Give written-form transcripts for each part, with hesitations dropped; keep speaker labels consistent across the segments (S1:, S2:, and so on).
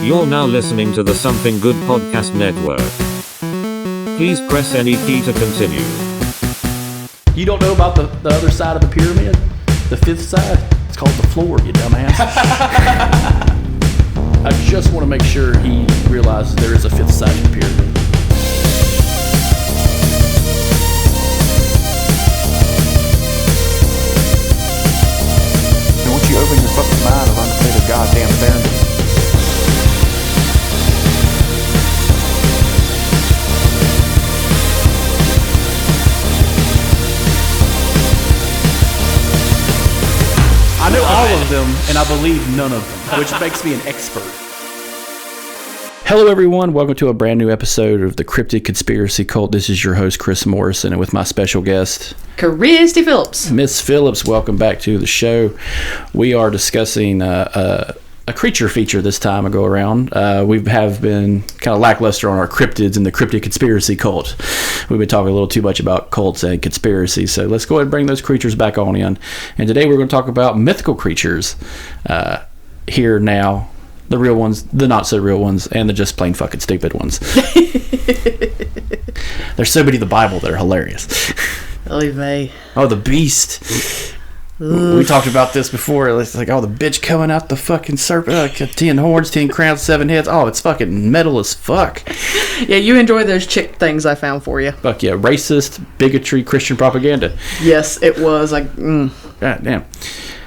S1: You're now listening to the Something Good Podcast Network. Please press any key to continue.
S2: You don't know about the other side of the pyramid? The fifth side? It's called the floor, you dumbass. I just want to make sure he realizes there is a fifth side to the pyramid.
S3: And once you open your fucking mind of undefeated goddamn fairness.
S2: I know all of them, and I believe none of them, which makes me an expert. Hello, everyone. Welcome to a brand new episode of the Cryptid Conspiracy Cult. This is your host, Chris Morrison, and with my special guest,
S4: Cristy Phillips.
S2: Miss Phillips. Welcome back to the show. We are discussing a creature feature this time I go around. We have been kind of lackluster on our cryptids in the Cryptid Conspiracy Cult. We've been talking a little too much about cults and conspiracies, so let's go ahead and bring those creatures back on in. And today we're going to talk about mythical creatures. Here now, the real ones, the not so real ones, and the just plain fucking stupid ones. There's so many in the Bible that are hilarious.
S4: Oy vey.
S2: Oh, the beast. We talked about this before. It's like, oh, the bitch coming out the fucking serpent. 10 horns, 10 crowns, 7 heads. Oh, it's fucking metal as fuck.
S4: Yeah, you enjoy those chick things I found for you.
S2: Fuck yeah. Racist, bigotry, Christian propaganda.
S4: Yes, it was. God
S2: damn.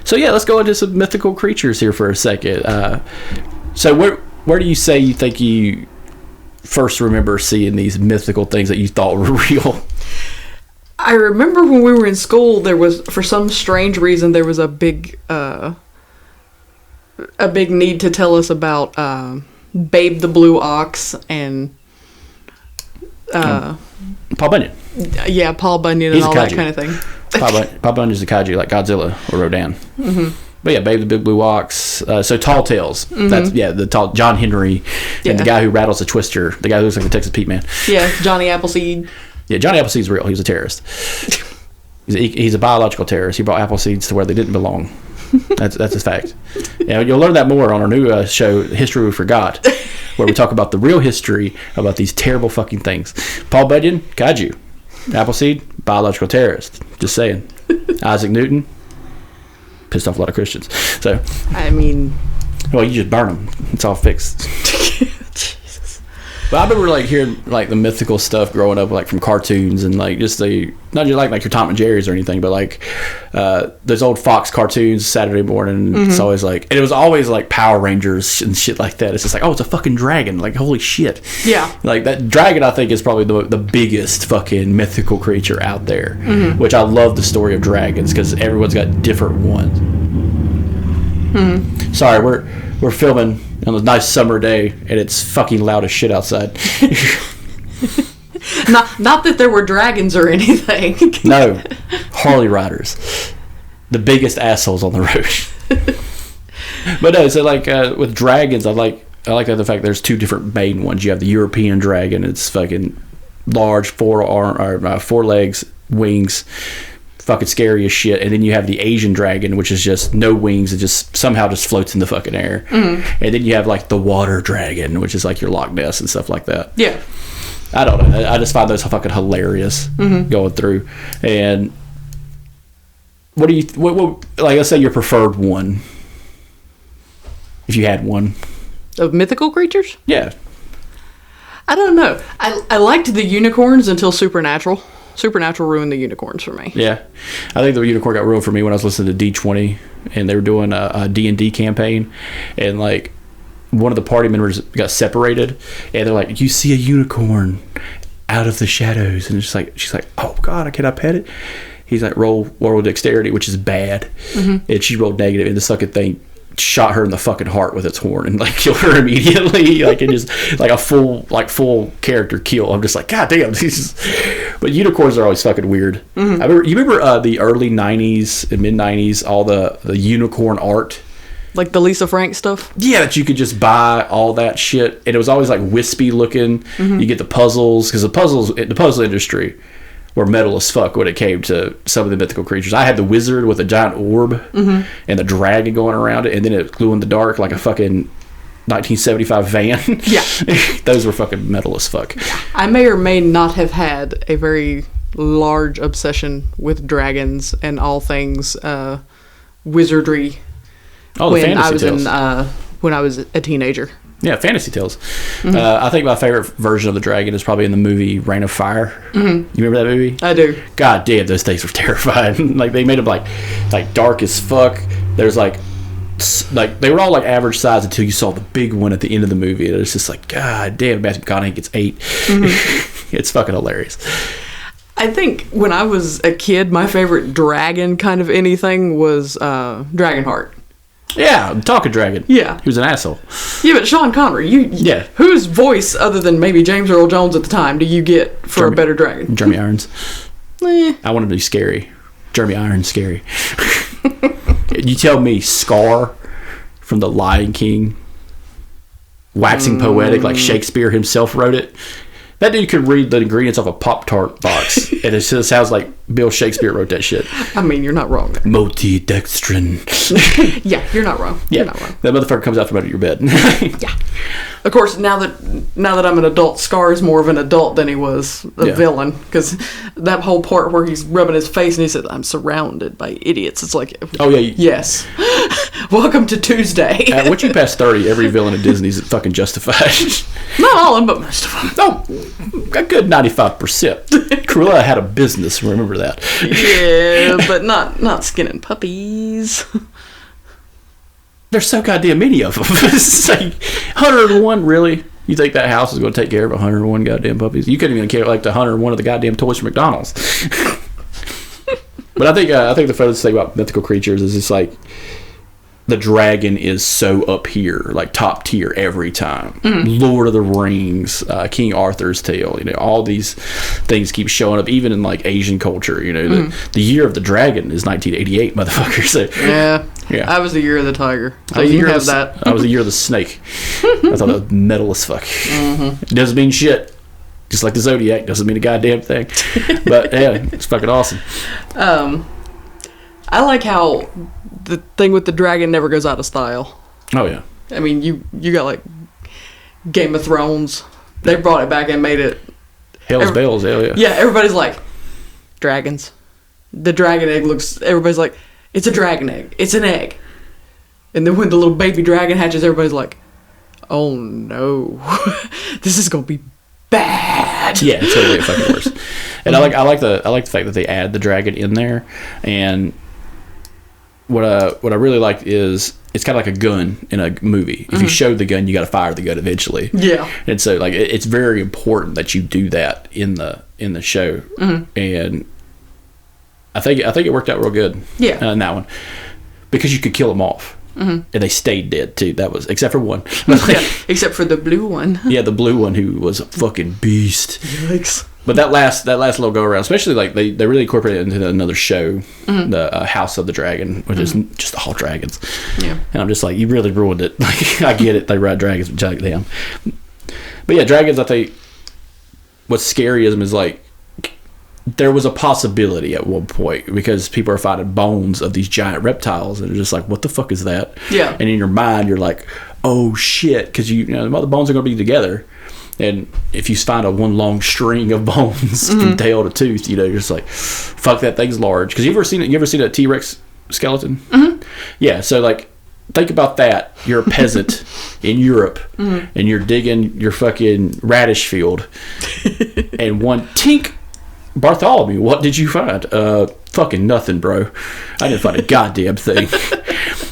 S2: So yeah, let's go into some mythical creatures here for a second. So where do you say you think you first remember seeing these mythical things that you thought were real?
S4: I remember when we were in school, there was, for some strange reason, there was a big need to tell us about Babe the Blue Ox and
S2: Paul Bunyan.
S4: Yeah, Paul Bunyan and all that kind of thing.
S2: Paul Bunyan's a kaiju, like Godzilla or Rodan. Mm-hmm. But yeah, Babe the Big Blue Ox. So Tall Tales. Mm-hmm. That's the tall John Henry and the guy who rattles the twister. The guy who looks like the Texas Pete Man.
S4: Yeah, Johnny Appleseed.
S2: Yeah, Johnny Appleseed's real. He was a terrorist. He's a biological terrorist. He brought apple seeds to where they didn't belong. That's a fact. Yeah, you'll learn that more on our new show, History We Forgot, where we talk about the real history about these terrible fucking things. Paul Bunyan, kaiju. Appleseed, biological terrorist. Just saying. Isaac Newton, pissed off a lot of Christians. So,
S4: I mean,
S2: well, you just burn them. It's all fixed. But I remember like hearing like the mythical stuff growing up, like from cartoons and like just not just like your Tom and Jerry's or anything, but like those old Fox cartoons Saturday morning. Mm-hmm. It's always like, and it was always like Power Rangers and shit like that. It's just like, oh, it's a fucking dragon. Like, holy shit. Yeah. Like that dragon, I think, is probably the biggest fucking mythical creature out there. Mm-hmm. Which I love the story of dragons because everyone's got different ones. Mm-hmm. Sorry, we're filming on a nice summer day, and it's fucking loud as shit outside.
S4: not that there were dragons or anything.
S2: No, Harley riders, the biggest assholes on the road. But no, so like with dragons, I like the fact there's two different main ones. You have the European dragon; it's fucking large, four legs, wings. Fucking scary as shit. And then you have the Asian dragon, which is just no wings. It just somehow just floats in the fucking air. Mm-hmm. And then you have like the water dragon, which is like your Loch Ness and stuff like that. Yeah. I don't know. I just find those fucking hilarious going through. And what do you like, let's say your preferred one, if you had one
S4: of mythical creatures?
S2: Yeah.
S4: I don't know. I liked the unicorns until Supernatural. Supernatural ruined the unicorns for me.
S2: Yeah. I think the unicorn got ruined for me when I was listening to D20 and they were doing a D&D campaign, and like one of the party members got separated and they're like, you see a unicorn out of the shadows, and it's like, she's like, oh god, can I pet it? He's like, roll dexterity, which is bad. Mm-hmm. And she rolled negative, and the fucking thing shot her in the fucking heart with its horn and like killed her immediately. Like, it just like a full character kill. I'm just like, god damn. But unicorns are always fucking weird. Mm-hmm. You remember the early 90s and mid 90s, all the unicorn art,
S4: like the Lisa Frank stuff?
S2: Yeah, that you could just buy all that shit, and it was always like wispy looking. Mm-hmm. You get the puzzles, because the puzzle industry were metal as fuck when it came to some of the mythical creatures. I had the wizard with a giant orb and the dragon going around it, and then it glue in the dark like a fucking 1975 van.
S4: Yeah.
S2: Those were fucking metal as fuck.
S4: I may or may not have had a very large obsession with dragons and all things wizardry when I was when I was a teenager.
S2: Yeah, fantasy tales. I think my favorite version of the dragon is probably in the movie Reign of Fire. You remember that movie?
S4: I do.
S2: God damn, those things were terrifying. Like they made them like dark as fuck. There's like they were all like average size until you saw the big one at the end of the movie. And it's just like, God damn, Matthew McConaughey gets 8. It's fucking hilarious.
S4: I think when I was a kid, my favorite dragon kind of anything was Dragonheart.
S2: Yeah, Talking Dragon.
S4: Yeah.
S2: He was an asshole.
S4: Yeah, but Sean Connery,
S2: Yeah.
S4: Whose voice, other than maybe James Earl Jones at the time, do you get for a better dragon?
S2: Jeremy Irons.
S4: Eh.
S2: I want him to be scary. Jeremy Irons scary. You tell me Scar from The Lion King, waxing poetic like Shakespeare himself wrote it. That dude could read the ingredients off a Pop-Tart box, and it just sounds like Bill Shakespeare wrote that shit.
S4: I mean, you're not wrong.
S2: Multidextrin.
S4: Yeah, you're not wrong.
S2: Yeah,
S4: you're not wrong.
S2: that motherfucker comes out from under your bed.
S4: Yeah. Of course, now that I'm an adult, Scar is more of an adult than he was a villain. Because that whole part where he's rubbing his face and he said, "I'm surrounded by idiots." It's like,
S2: oh yeah,
S4: yes. Welcome to Tuesday.
S2: Once you pass 30, every villain at Disney's fucking justified.
S4: Not all of them, but most of them.
S2: No, a good 95%. Cruella had a business. Remember that.
S4: Yeah, but not skinning puppies.
S2: There's so goddamn many of them. It's like 101, really? You think that house is going to take care of 101 goddamn puppies? You couldn't even care like the 101 of the goddamn toys from McDonald's. But I think the funniest thing about Mythical Creatures is it's like the dragon is so up here, like top tier every time. Lord of the Rings, King Arthur's Tale, all these things keep showing up, even in like Asian culture. The year of the dragon is 1988, motherfucker. So yeah.
S4: I was the year of the tiger. So
S2: I was
S4: you have that.
S2: I was the year of the snake. I thought that was metal as fuck. It doesn't mean shit. Just like the Zodiac doesn't mean a goddamn thing. But yeah, it's fucking awesome.
S4: I like how the thing with the dragon never goes out of style.
S2: Oh yeah.
S4: I mean, you got like Game of Thrones. They brought it back and made it.
S2: Hell's Bells, hell yeah.
S4: Yeah, everybody's like, dragons. The dragon egg looks. Everybody's like, it's a dragon egg. It's an egg. And then when the little baby dragon hatches, everybody's like, oh no, this is gonna be bad.
S2: Yeah, it's totally fucking worse. And I like the fact that they add the dragon in there. And what I really like is it's kind of like a gun in a movie. If you show the gun, you got to fire the gun eventually.
S4: Yeah.
S2: And so like it's very important that you do that in the show. And I think it worked out real good.
S4: Yeah.
S2: In that one, because you could kill them off. And they stayed dead too. That was except for one.
S4: Yeah, except for the blue one.
S2: Yeah, the blue one who was a fucking beast.
S4: Yikes.
S2: But that last little go around, especially like they really incorporated it into another show, the House of the Dragon, which is just all dragons.
S4: Yeah.
S2: And I'm just like, you really ruined it. Like I get it, they ride dragons, but damn. But yeah, dragons. I think what's scary is like there was a possibility at one point because people are finding bones of these giant reptiles and they're just like, what the fuck is that?
S4: Yeah.
S2: And in your mind, you're like, oh shit, because the bones are going to be together. And if you find a one long string of bones from tail to tooth, you're just like, fuck, that thing's large. Because you ever seen a T-Rex skeleton? Yeah, so like, think about that. You're a peasant in Europe, and you're digging your fucking radish field, and one tink, Bartholomew, what did you find? Fucking nothing, bro. I didn't find a goddamn thing.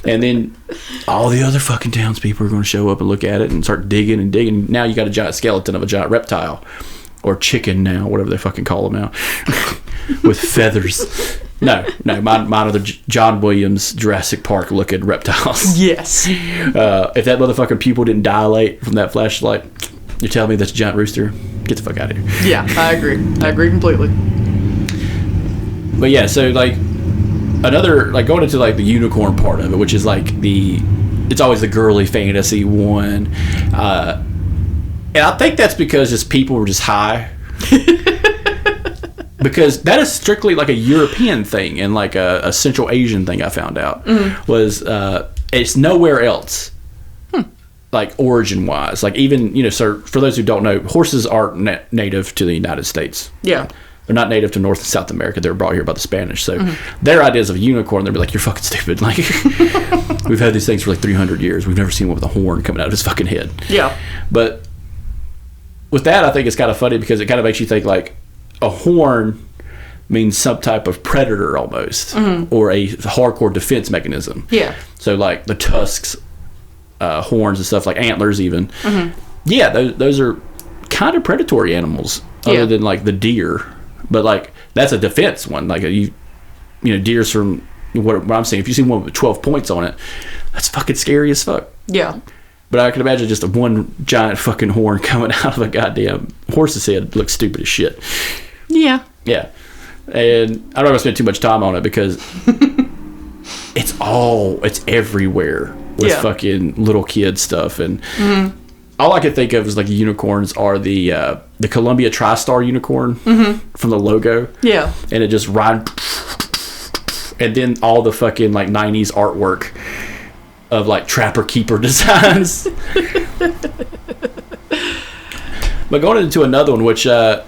S2: And then all the other fucking townspeople are going to show up and look at it and start digging and digging. Now you got a giant skeleton of a giant reptile. Or chicken now, whatever they fucking call them now. With feathers. No, mine are the John Williams Jurassic Park looking reptiles.
S4: Yes.
S2: If that motherfucking pupil didn't dilate from that flashlight, you're telling me that's a giant rooster? Get the fuck out of here.
S4: Yeah, I agree. I agree completely.
S2: But yeah, so like another, like going into like the unicorn part of it, which is like it's always the girly fantasy one. And I think that's because just people were just high. Because that is strictly like a European thing and like a Central Asian thing I found out was it's nowhere else. like origin wise, like even, you know, so for those who don't know, horses aren't native to the United States.
S4: Yeah.
S2: They're not native to North and South America. They were brought here by the Spanish. So their ideas of a unicorn, they'd be like, you're fucking stupid. Like, we've had these things for like 300 years. We've never seen one with a horn coming out of his fucking head.
S4: Yeah.
S2: But with that, I think it's kind of funny because it kind of makes you think like a horn means some type of predator almost, or a hardcore defense mechanism.
S4: Yeah.
S2: So like the tusks, horns and stuff, like antlers even. Yeah, those are kind of predatory animals other than like the deer. But like that's a defense one. Like you know, deer's from what I'm saying. If you see one with 12 points on it, that's fucking scary as fuck.
S4: Yeah.
S2: But I can imagine just one giant fucking horn coming out of a goddamn horse's head. Looks stupid as shit.
S4: Yeah.
S2: Yeah. And I don't want to spend too much time on it because it's everywhere with fucking little kid stuff. And all I could think of is like the unicorns are the Columbia TriStar unicorn from the logo.
S4: Yeah.
S2: And it just and then all the fucking like 90s artwork of like trapper keeper designs. But going into another one, which I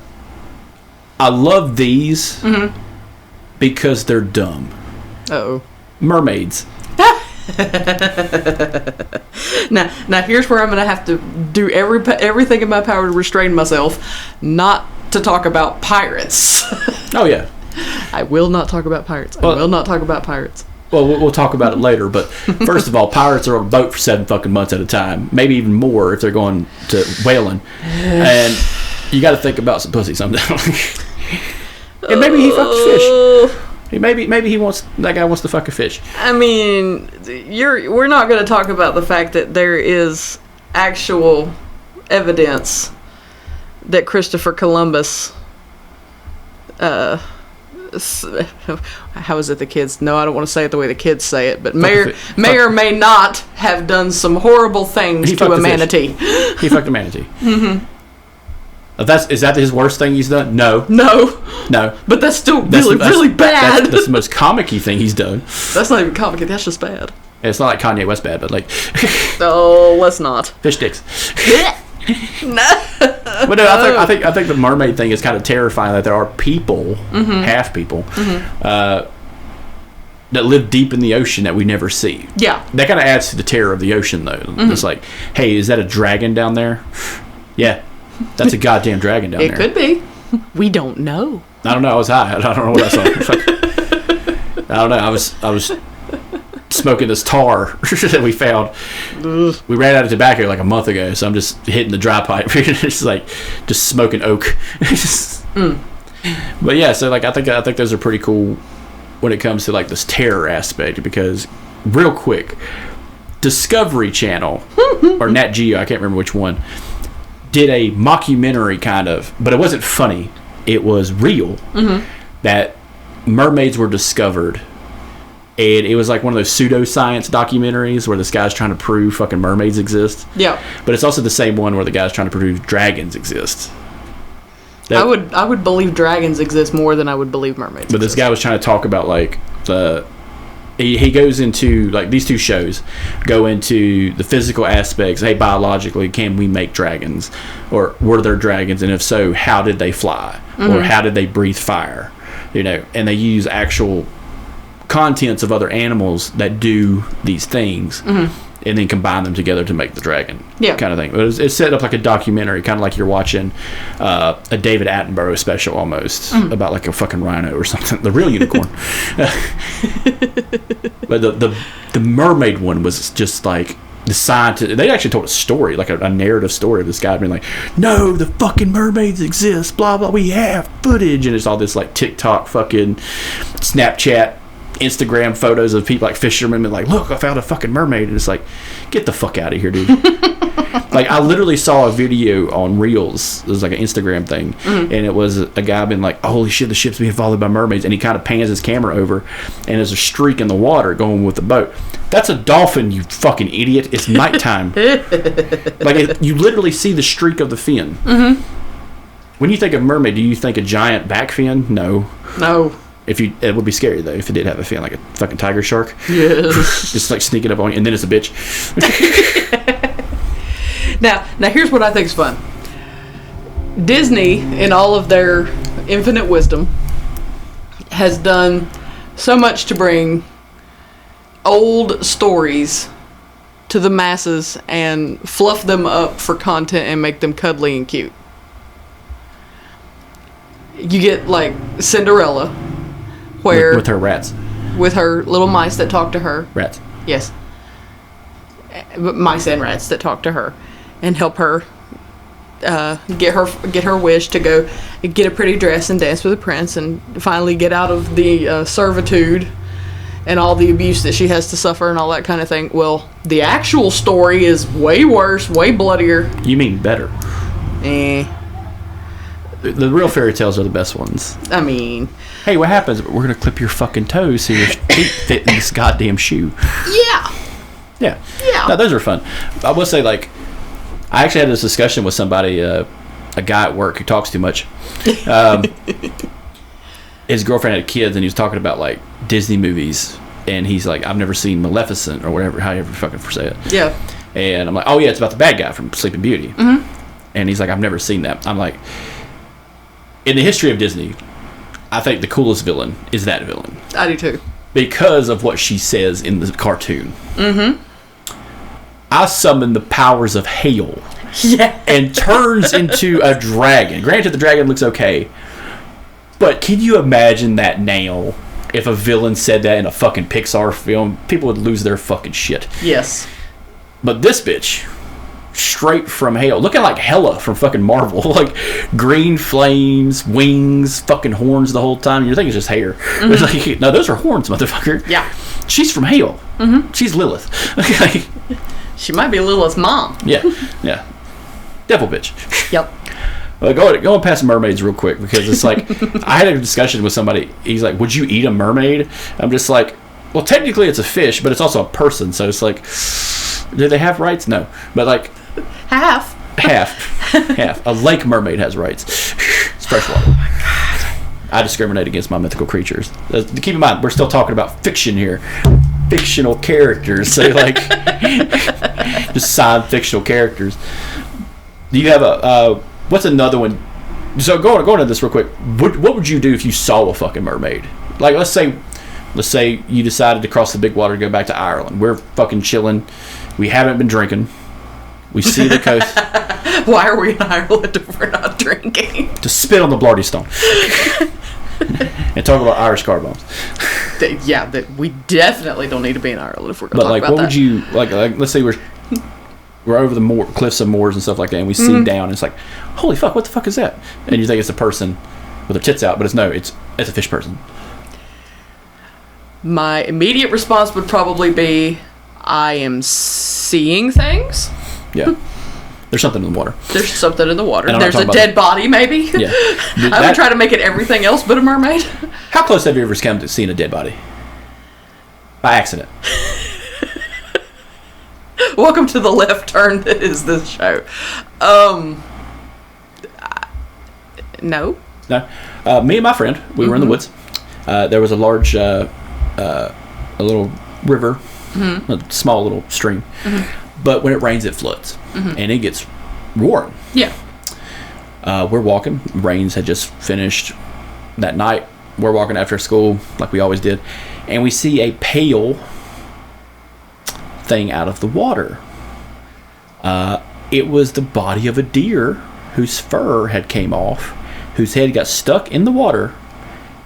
S2: love these because they're dumb.
S4: Uh-oh.
S2: Mermaids.
S4: Now here's where I'm gonna have to do everything in my power to restrain myself not to talk about pirates.
S2: Oh yeah.
S4: I will not talk about pirates. I will not talk about pirates.
S2: Well, we'll talk about it later, but first of all, pirates are on a boat for 7 fucking months at a time, maybe even more if they're going to whaling, and you got to think about some pussy sometime. And maybe he fucked a fish. Maybe that guy wants to fuck a fish.
S4: I mean, we're not going to talk about the fact that there is actual evidence that Christopher Columbus, how is it the kids? No, I don't want to say it the way the kids say it, but may or may not have done some horrible things to a manatee.
S2: He fucked a manatee. Is that his worst thing he's done? No.
S4: But that's still really bad.
S2: That's the most comic-y thing he's done.
S4: That's not even comic. That's just bad.
S2: It's not like Kanye West bad, but like.
S4: Oh, let's not.
S2: Fish dicks.
S4: No.
S2: But no, I think the mermaid thing is kind of terrifying that there are people, half people, that live deep in the ocean that we never see.
S4: Yeah.
S2: That kind of adds to the terror of the ocean, though. It's like, hey, is that a dragon down there? Yeah. That's a goddamn dragon down there.
S4: It could be. We don't know.
S2: I don't know. I was high. I don't know what I saw. I don't know. I was smoking this tar that we found. We ran out of tobacco like a month ago, so I'm just hitting the dry pipe. It's like just smoking oak. But yeah, so like I think those are pretty cool when it comes to like this terror aspect, because real quick, Discovery Channel or Nat Geo, I can't remember which one, did a mockumentary kind of, but it wasn't funny. It was real. That mermaids were discovered. And it was like one of those pseudoscience documentaries where this guy's trying to prove fucking mermaids exist. Yeah. But it's also the same one where the guy's trying to prove dragons exist.
S4: I would believe dragons exist more than I would believe mermaids
S2: But this guy was trying to talk about like he goes into like these two shows go into the physical aspects. Hey, biologically, can we make dragons, or were there dragons, and if so, how did they fly, or how did they breathe fire? You know, and they use actual contents of other animals that do these things, and then combine them together to make the dragon, kind of thing. It's set up like a documentary, kind of like you're watching a David Attenborough special almost, about like a fucking rhino or something, the real unicorn. But the mermaid one was just like the scientist. They actually told a story, like a narrative story of this guy being like, no, the fucking mermaids exist, blah blah, we have footage, and it's all this like TikTok, fucking Snapchat, Instagram photos of people like fishermen and like, look, I found a fucking mermaid, and it's like, get the fuck out of here, dude. Like, I literally saw a video on Reels. It was like an Instagram thing, and it was a guy being like, oh, holy shit, the ship's being followed by mermaids, and he kind of pans his camera over, and there's a streak in the water going with the boat. That's a dolphin, you fucking idiot. It's nighttime. You literally see the streak of the fin. When you think of mermaid, do you think a giant back fin? No. It would be scary though if it did have a fin, like a fucking tiger shark. Yes. Just like sneaking up on you, and then it's a bitch.
S4: Now here's what I think is fun. Disney, in all of their infinite wisdom, has done so much to bring old stories to the masses and fluff them up for content and make them cuddly and cute. You get like Cinderella, where
S2: with her rats,
S4: with her little mice that talk to her.
S2: rats.
S4: Yes, mice and rats that talk to her and help her get her wish to go get a pretty dress and dance with a prince and finally get out of the servitude and all the abuse that she has to suffer and all that kind of thing. Well, the actual story is way worse, way bloodier.
S2: You mean better? The real fairy tales are the best ones.
S4: I mean,
S2: hey, what happens? We're gonna clip your fucking toes so your feet fit in this goddamn shoe. Yeah. No, those are fun. I will say, like, I actually had this discussion with somebody, a guy at work who talks too much. His girlfriend had kids, and he was talking about, like, Disney movies. And he's like, I've never seen Maleficent, or whatever, however you fucking say it.
S4: Yeah.
S2: And I'm like, oh, yeah, it's about the bad guy from Sleeping Beauty.
S4: Mm-hmm.
S2: And he's like, I've never seen that. I'm like, in the history of Disney, I think the coolest villain is that villain.
S4: I do too.
S2: Because of what she says in the cartoon.
S4: Mm-hmm.
S2: I summon the powers of hail.
S4: Yeah.
S2: And turns into a dragon. Granted, the dragon looks okay. But can you imagine that now? If a villain said that in a fucking Pixar film, people would lose their fucking shit.
S4: Yes.
S2: But this bitch, straight from hell, looking like Hela from fucking Marvel. Like, green flames, wings, fucking horns the whole time. You think it's just hair.
S4: Mm-hmm.
S2: But it's like, no, those are horns, motherfucker.
S4: Yeah.
S2: She's from hell.
S4: Mm-hmm.
S2: She's Lilith. Okay.
S4: She might be Lilith's mom.
S2: Yeah. Devil bitch.
S4: Yep.
S2: Well, going past mermaids real quick, because it's like, I had a discussion with somebody. He's like, would you eat a mermaid? I'm just like, well, technically it's a fish, but it's also a person. So it's like, do they have rights? No. But like,
S4: Half.
S2: A lake mermaid has rights. It's freshwater. Oh my God. I discriminate against my mythical creatures. Keep in mind, we're still talking about fiction here. Fictional characters. So like, just signed fictional characters. Do you have what's another one? So go into this real quick. What would you do if you saw a fucking mermaid? Like, let's say you decided to cross the big water to go back to Ireland. We're fucking chilling. We haven't been drinking. We see the coast.
S4: Why are we in Ireland if we're not drinking?
S2: To spit on the Blarney Stone. And talk about Irish car bombs.
S4: Yeah, that we definitely don't need to be in Ireland if we're going to
S2: But
S4: talk
S2: like,
S4: about
S2: what would you like? Let's say we're over the cliffs and moors and stuff like that, and we see down, and it's like, holy fuck, what the fuck is that? And you think it's a person with their tits out, but it's a fish person.
S4: My immediate response would probably be, I am seeing things.
S2: Yeah. There's something in the water.
S4: There's something in the water.
S2: And I'm
S4: There's
S2: not
S4: a
S2: talking
S4: dead body, maybe.
S2: Yeah.
S4: I would try to make it everything else but a mermaid.
S2: How close have you ever come to seeing a dead body? By accident.
S4: Welcome to the left turn that is this show. No.
S2: Me and my friend, we were in the woods. There was a large, a little river, a small little stream. But when it rains, it floods. And it gets roaring.
S4: Yeah.
S2: We're walking. Rains had just finished that night. We're walking after school like we always did. And we see a pale thing out of the water. It was the body of a deer whose fur had came off, whose head got stuck in the water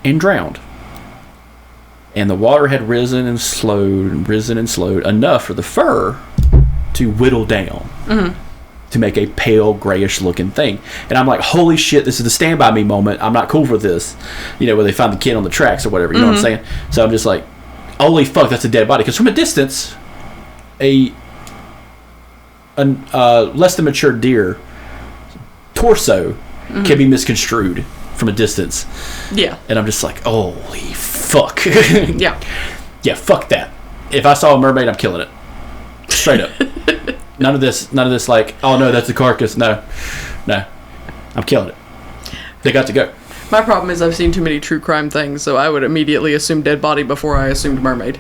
S2: and drowned. And the water had risen and slowed enough for the fur to whittle down to make a pale grayish looking thing. And I'm like, holy shit, this is the Stand By Me moment. I'm not cool for this. You know, where they find the kid on the tracks or whatever, you know what I'm saying? So I'm just like, holy fuck, that's a dead body. Because from a distance, a less than mature deer torso can be misconstrued from a distance. Yeah. And I'm just like, holy fuck. Yeah, fuck that. If I saw a mermaid, I'm killing it. Straight up. None of this like, oh no, that's the carcass. No. I'm killing it. They got to go.
S4: My problem is I've seen too many true crime things, so I would immediately assume dead body before I assumed mermaid.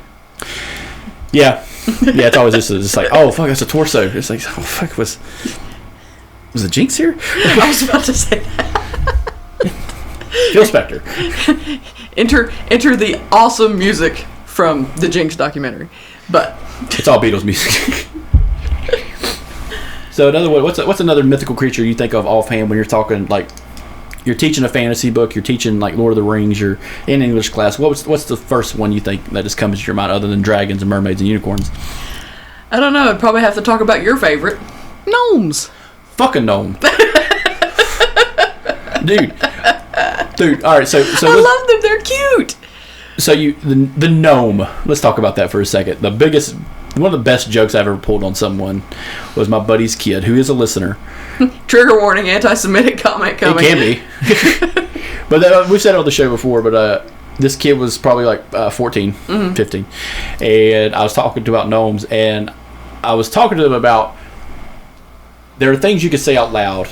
S2: Yeah, it's always just like, oh fuck, that's a torso. It's like, oh fuck, Is the Jinx here?
S4: I was about to say that.
S2: Phil Spector.
S4: Enter the awesome music from the Jinx documentary. But
S2: it's all Beatles music. So another one, what's another mythical creature you think of offhand when you're talking, like, you're teaching a fantasy book, you're teaching like Lord of the Rings, you're in English class. What's the first one you think that just comes to your mind other than dragons and mermaids and unicorns?
S4: I don't know. I'd probably have to talk about your favorite, gnomes.
S2: Fucking gnome. Dude. All right. So
S4: I love them. They're cute.
S2: So the gnome. Let's talk about that for a second. One of the best jokes I've ever pulled on someone was my buddy's kid, who is a listener.
S4: Trigger warning, anti-Semitic comment coming.
S2: It can be. But we've said it on the show before, but this kid was probably like 14, 15. And I was talking to him about gnomes, and I was talking to him about there are things you can say out loud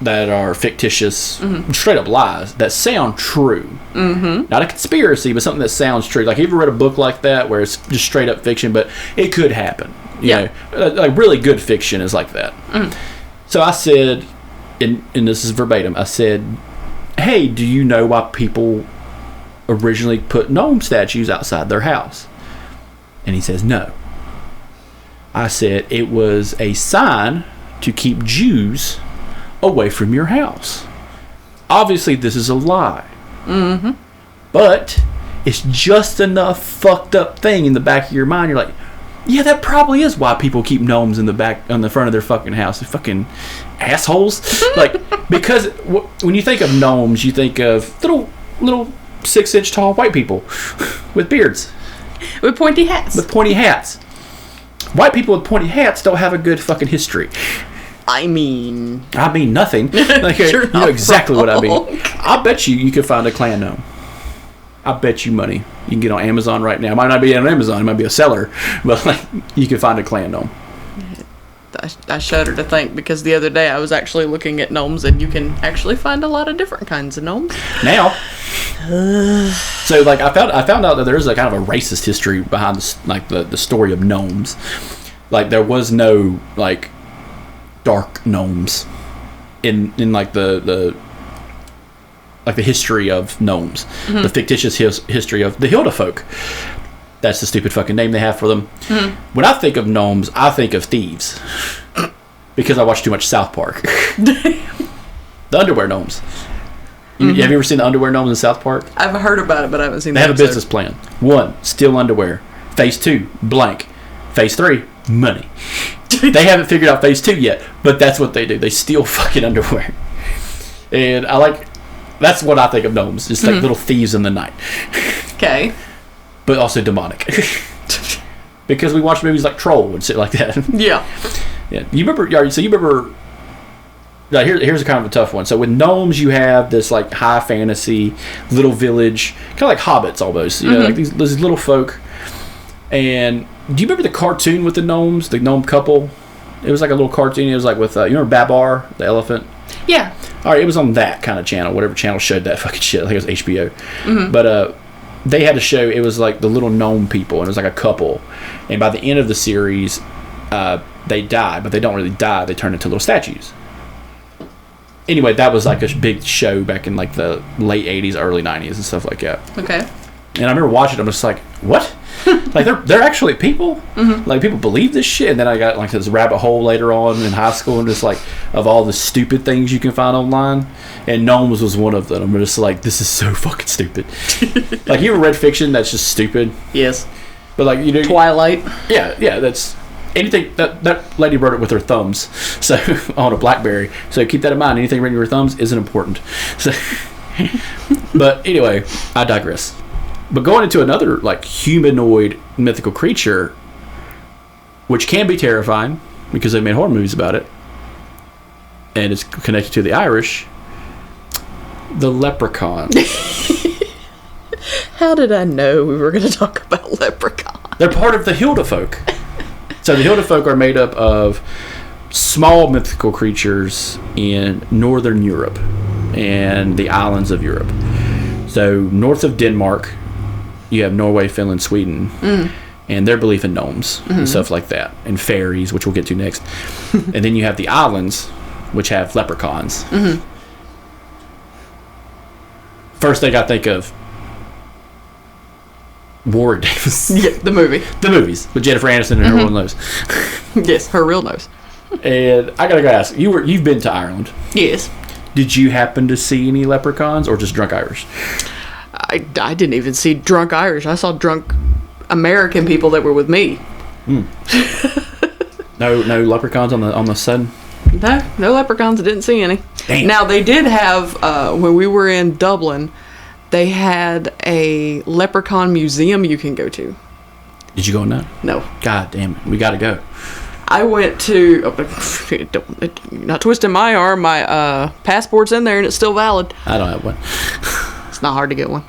S2: that are fictitious, straight up lies, that sound true. Mm-hmm. Not a conspiracy, but something that sounds true. Like, have you ever read a book like that where it's just straight up fiction, but it could happen? You know, like really good fiction is like that. So I said, and this is verbatim, I said, hey, do you know why people originally put gnome statues outside their house? And he says, no. I said, it was a sign to keep Jews away from your house. Obviously, this is a lie. Mm-hmm. But it's just enough fucked up thing in the back of your mind. You're like, yeah, that probably is why people keep gnomes in the back, on the front of their fucking house. They're fucking assholes. Like, because when you think of gnomes, you think of little 6-inch tall white people with beards.
S4: With pointy hats.
S2: White people with pointy hats don't have a good fucking history.
S4: I mean
S2: nothing. Like, you know exactly what I mean. I bet you could find a clan gnome. I bet you money. You can get on Amazon right now. It might not be on Amazon. It might be a seller. But like, you can find a clan gnome.
S4: I shudder to think, because the other day I was actually looking at gnomes, and you can actually find a lot of different kinds of gnomes.
S2: Now. So like, I found out that there's a kind of a racist history behind the story of gnomes. Like, there was no like dark gnomes in like the history of gnomes, the fictitious history of the Hilda folk. That's the stupid fucking name they have for them. When I think of gnomes, I think of thieves, because I watch too much South Park. The underwear gnomes. Have you ever seen the underwear gnomes in South Park?
S4: I've heard about it, but I haven't seen.
S2: They have a business plan. 1, steal underwear. Phase 2, blank. Phase 3, money. They haven't figured out phase 2 yet, but that's what they do. They steal fucking underwear. And that's what I think of gnomes. Just like little thieves in the night. Okay. But also demonic. Because we watch movies like Troll and shit like that. Yeah. You remember, here's a kind of a tough one. So with gnomes, you have this like high fantasy little village, kind of like hobbits almost. You know, like these little folk. And do you remember the cartoon with the gnomes, the gnome couple? It was like a little cartoon. It was like with, you remember Babar, the elephant? Yeah. All right, it was on that kind of channel, whatever channel showed that fucking shit. I think it was HBO. But they had a show, it was like the little gnome people, and it was like a couple. And by the end of the series, they die, but they don't really die. They turn into little statues. Anyway, that was like a big show back in like the late 80s, early 90s and stuff like that. Okay. And I remember watching it, I'm just like, what? Like, they're actually people? Like, people believe this shit? And then I got like this rabbit hole later on in high school, and just like, of all the stupid things you can find online, and gnomes was one of them. I'm just like, this is so fucking stupid. Like, you ever read fiction that's just stupid? Yes. But like, you know,
S4: Twilight.
S2: Yeah, that's anything. That lady wrote it with her thumbs, so on a BlackBerry. So keep that in mind. Anything written with your thumbs isn't important. So, but anyway, I digress. But going into another like humanoid mythical creature, which can be terrifying because they made horror movies about it, and it's connected to the Irish, the leprechaun.
S4: How did I know we were going to talk about leprechaun?
S2: They're part of the Hilda folk. So the Hilda folk are made up of small mythical creatures in northern Europe and the islands of Europe. So north of Denmark, you have Norway, Finland, Sweden, and their belief in gnomes and stuff like that, and fairies, which we'll get to next. And then you have the islands, which have leprechauns. First thing I think of, Warwick Davis.
S4: Yeah, the movie.
S2: The movies with Jennifer Aniston and her real nose.
S4: Yes, her real nose.
S2: And I gotta go ask, you've been to Ireland.
S4: Yes.
S2: Did you happen to see any leprechauns or just drunk Irish?
S4: I didn't even see drunk Irish. I saw drunk American people that were with me.
S2: No leprechauns on the sun.
S4: No leprechauns. I didn't see any.
S2: Damn.
S4: Now they did have when we were in Dublin, they had a leprechaun museum you can go to.
S2: Did you go on that?
S4: No.
S2: God damn it, we gotta go.
S4: I went to. Not twisting my arm. My passport's in there and it's still valid.
S2: I don't have one.
S4: It's not hard to get one.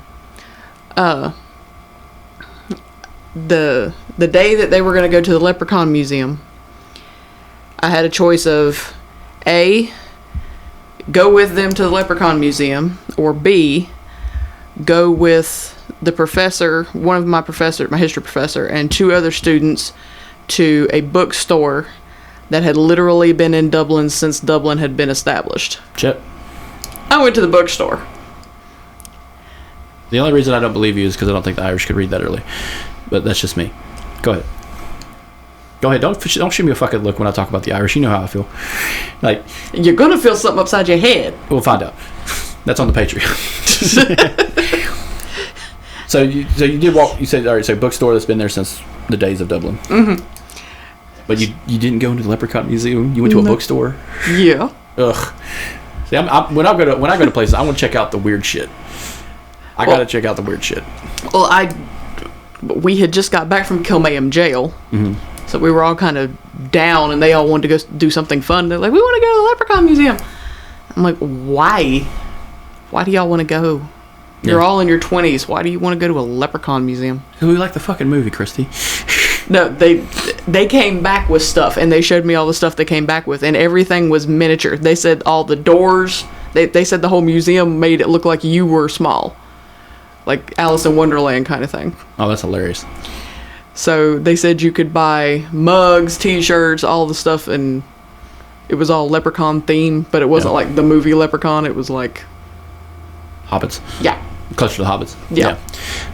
S4: The day that they were going to go to the Leprechaun Museum, I had a choice of A, go with them to the Leprechaun Museum, or B, go with the professor, one of my history professor, and two other students to a bookstore that had literally been in Dublin since Dublin had been established.
S2: Chip.
S4: I went to the bookstore.
S2: The only reason I don't believe you is because I don't think the Irish could read that early. But that's just me. Go ahead. Go ahead. Don't shoot me a fucking look when I talk about the Irish. You know how I feel. Like,
S4: You're gonna feel something upside your head.
S2: we'll find out. That's on the Patreon. So you did walk. You said, all right. So bookstore that's been there since the days of Dublin. But you didn't go into the Leprechaun Museum. You went to a bookstore.
S4: Yeah.
S2: Ugh. See, when I go to places, I want to check out the weird shit. I gotta check out the weird shit.
S4: Well, we had just got back from Kilmainham jail, so we were all kind of down, and they all wanted to go do something fun. They're like, "We want to go to the Leprechaun Museum." I'm like, "Why? Why do y'all want to go? You're all in your 20s. Why do you want to go to a Leprechaun Museum?"
S2: We like the fucking movie, Cristy.
S4: No, they came back with stuff, and they showed me all the stuff they came back with, and everything was miniature. They said all the doors. They said the whole museum made it look like you were small. Like Alice in Wonderland kind of thing.
S2: Oh, that's hilarious.
S4: So they said you could buy mugs, t-shirts, all the stuff, and it was all Leprechaun themed, but it wasn't like the movie Leprechaun. It was like
S2: Hobbits.
S4: Yeah.
S2: Closer to the Hobbits.
S4: Yeah.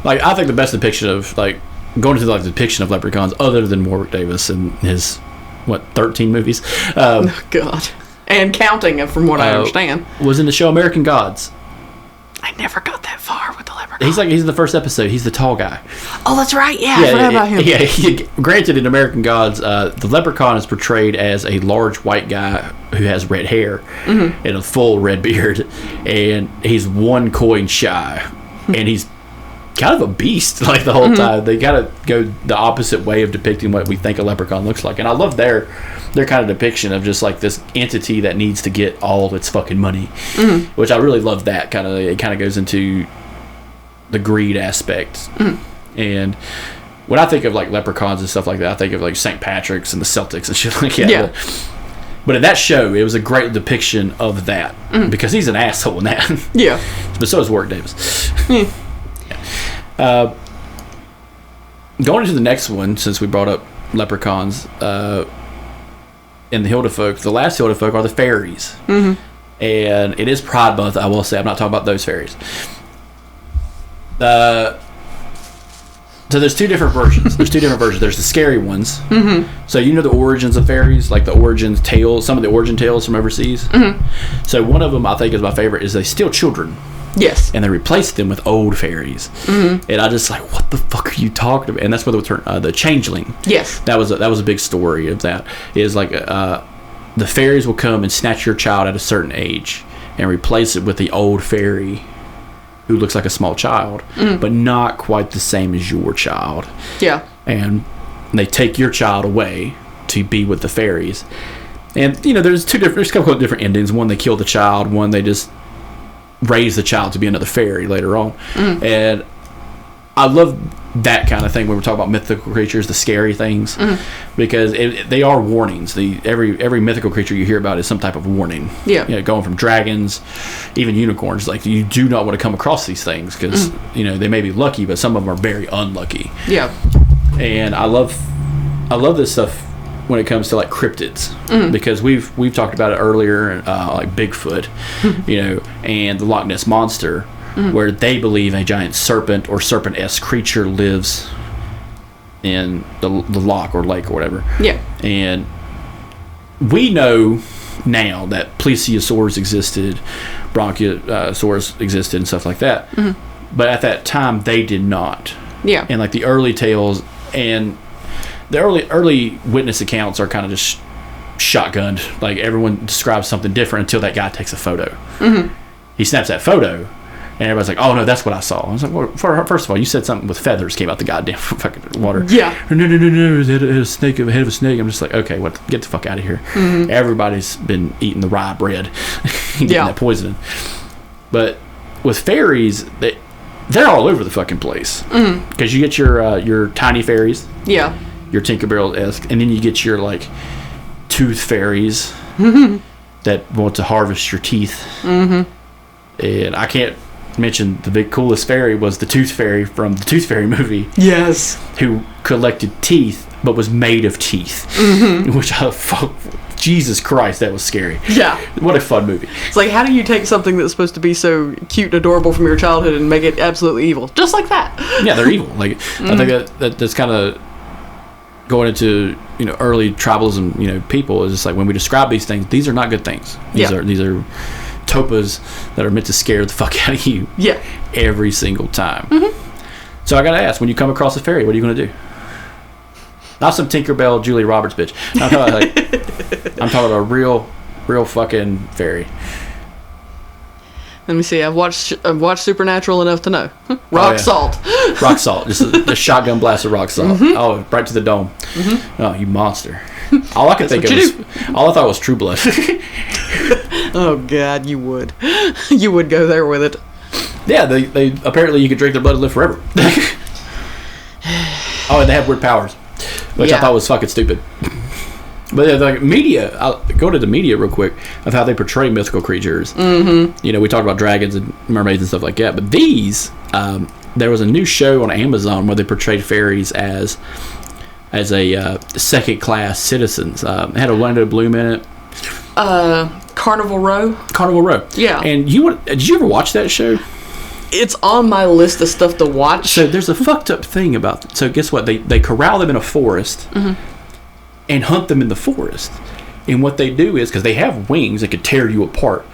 S2: Like, I think the best depiction of, like, going to the depiction of leprechauns, other than Warwick Davis and his, 13 movies?
S4: Oh, God. And counting, from what I understand.
S2: Was in the show American Gods.
S4: I never got that far with the Leprechaun.
S2: He's in the first episode. He's the tall guy.
S4: Oh, that's right. Yeah, I forgot about him.
S2: Yeah, granted, in American Gods, the leprechaun is portrayed as a large white guy who has red hair and a full red beard, and he's one coin shy, and he's kind of a beast like the whole time. They gotta go the opposite way of depicting what we think a leprechaun looks like, and I love their kind of depiction of just like this entity that needs to get all of its fucking money, which I really love. That kind of, it kind of goes into the greed aspect. And when I think of like leprechauns and stuff like that, I think of like St. Patrick's and the Celtics and shit like that.
S4: Yeah.
S2: But in that show, it was a great depiction of that because he's an asshole in that.
S4: Yeah.
S2: But so is Warwick Davis. Going into the next one, since we brought up leprechauns, in the Hildefolk, the last Hildefolk are the fairies. And it is Pride Month, I will say. I'm not talking about those fairies. So there's two different versions. There's the scary ones. So you know the origins of fairies, like the origins tales, some of the origin tales from overseas. So one of them I think is my favorite is they steal children.
S4: Yes.
S2: And they replace them with old fairies. And I just like, what the fuck are you talking about? And that's where the changeling.
S4: Yes.
S2: That was a big story of that. Is like the fairies will come and snatch your child at a certain age and replace it with the old fairy who looks like a small child, but not quite the same as your child.
S4: Yeah.
S2: And they take your child away to be with the fairies. And there's a couple of different endings. One, they kill the child. One, they just raise the child to be another fairy later on. And I love that kind of thing when we're talking about mythical creatures, the scary things, because they are warnings. Every mythical creature you hear about is some type of warning.
S4: Yeah.
S2: Going from dragons, even unicorns. Like, you do not want to come across these things because they may be lucky, but some of them are very unlucky.
S4: Yeah.
S2: And I love this stuff when it comes to like cryptids, because we've talked about it earlier, like Bigfoot, and the Loch Ness monster, where they believe a giant serpent or serpent-esque creature lives in the loch or lake or whatever.
S4: Yeah.
S2: And we know now that plesiosaurs existed, bronchiosaurs existed, and stuff like that. But at that time, they did not.
S4: Yeah.
S2: And like the early tales and the early witness accounts are kind of just shotgunned. Like everyone describes something different until that guy takes a photo. He snaps that photo, and everybody's like, "Oh no, that's what I saw." I was like, "Well, first of all, you said something with feathers came out the goddamn fucking water."
S4: Yeah.
S2: No, it had a snake of a head of a snake. I'm just like, okay, get the fuck out of here. Everybody's been eating the rye bread, getting that poisoning. But with fairies, they're all over the fucking place. Because you get your tiny fairies. Yeah. Your Tinkerbell-esque, and then you get your like tooth fairies that want to harvest your teeth. And I can't mention the big coolest fairy was the Tooth Fairy from the Tooth Fairy movie. Yes. Who collected teeth but was made of teeth. Which Jesus Christ, that was scary. Yeah. What a fun movie.
S4: It's like, how do you take something that's supposed to be so cute and adorable from your childhood and make it absolutely evil? Just like that.
S2: Yeah, they're evil. Like I think that's kind of going into early tribalism. People is just like when we describe these things, these are not good things. These are topas that are meant to scare the fuck out of you. Yeah. Every single time. So I gotta ask, when you come across a fairy, what are you gonna do? Not some Tinkerbell Julia Roberts bitch. I'm talking about a real fucking fairy.
S4: Let me see. I've watched Supernatural enough to know. Rock salt.
S2: Rock salt. Just a shotgun blast of rock salt. Oh, right to the dome. Oh, you monster. All I could think of was, all I thought was True Blood.
S4: Oh God, you would. You would go there with it.
S2: Yeah, they apparently you could drink their blood and live forever. Oh, and they have weird powers, which I thought was fucking stupid. But like media, I'll go to the media real quick of how they portray mythical creatures. We talk about dragons and mermaids and stuff like that. But these, there was a new show on Amazon where they portrayed fairies as a second-class citizens. It had Orlando Bloom in it.
S4: Carnival Row.
S2: Carnival Row. Yeah. And did you ever watch that show?
S4: It's on my list of stuff to watch.
S2: So there's a fucked up thing about it. So guess what? They corral them in a forest and hunt them in the forest. And what they do is, because they have wings that could tear you apart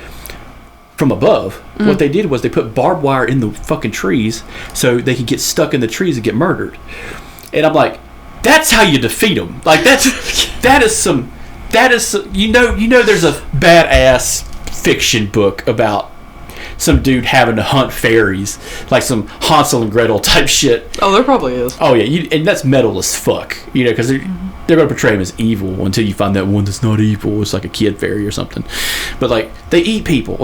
S2: from above, what they did was they put barbed wire in the fucking trees so they could get stuck in the trees and get murdered. And I'm like, that's how you defeat them. Like that is some there's a badass fiction book about some dude having to hunt fairies, like some Hansel and Gretel type shit.
S4: Oh, there probably is.
S2: Oh yeah, and that's metal as fuck, because they're going to portray him as evil until you find that one that's not evil. It's like a kid fairy or something, but like they eat people.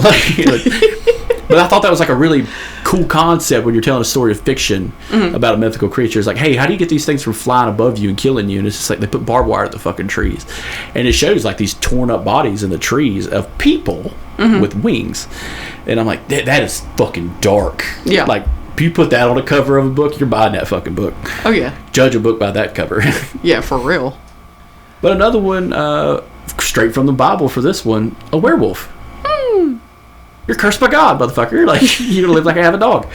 S2: But I thought that was like a really cool concept when you're telling a story of fiction about a mythical creature. It's like, hey, how do you get these things from flying above you and killing you? And it's just like they put barbed wire at the fucking trees, and it shows like these torn up bodies in the trees of people with wings. And I'm like, that is fucking dark. Yeah. Like, if you put that on a cover of a book, you're buying that fucking book.
S4: Oh, yeah.
S2: Judge a book by that cover.
S4: Yeah, for real.
S2: But another one, straight from the Bible for this one, a werewolf. You're cursed by God, motherfucker. Like, you're gonna live like I have a dog.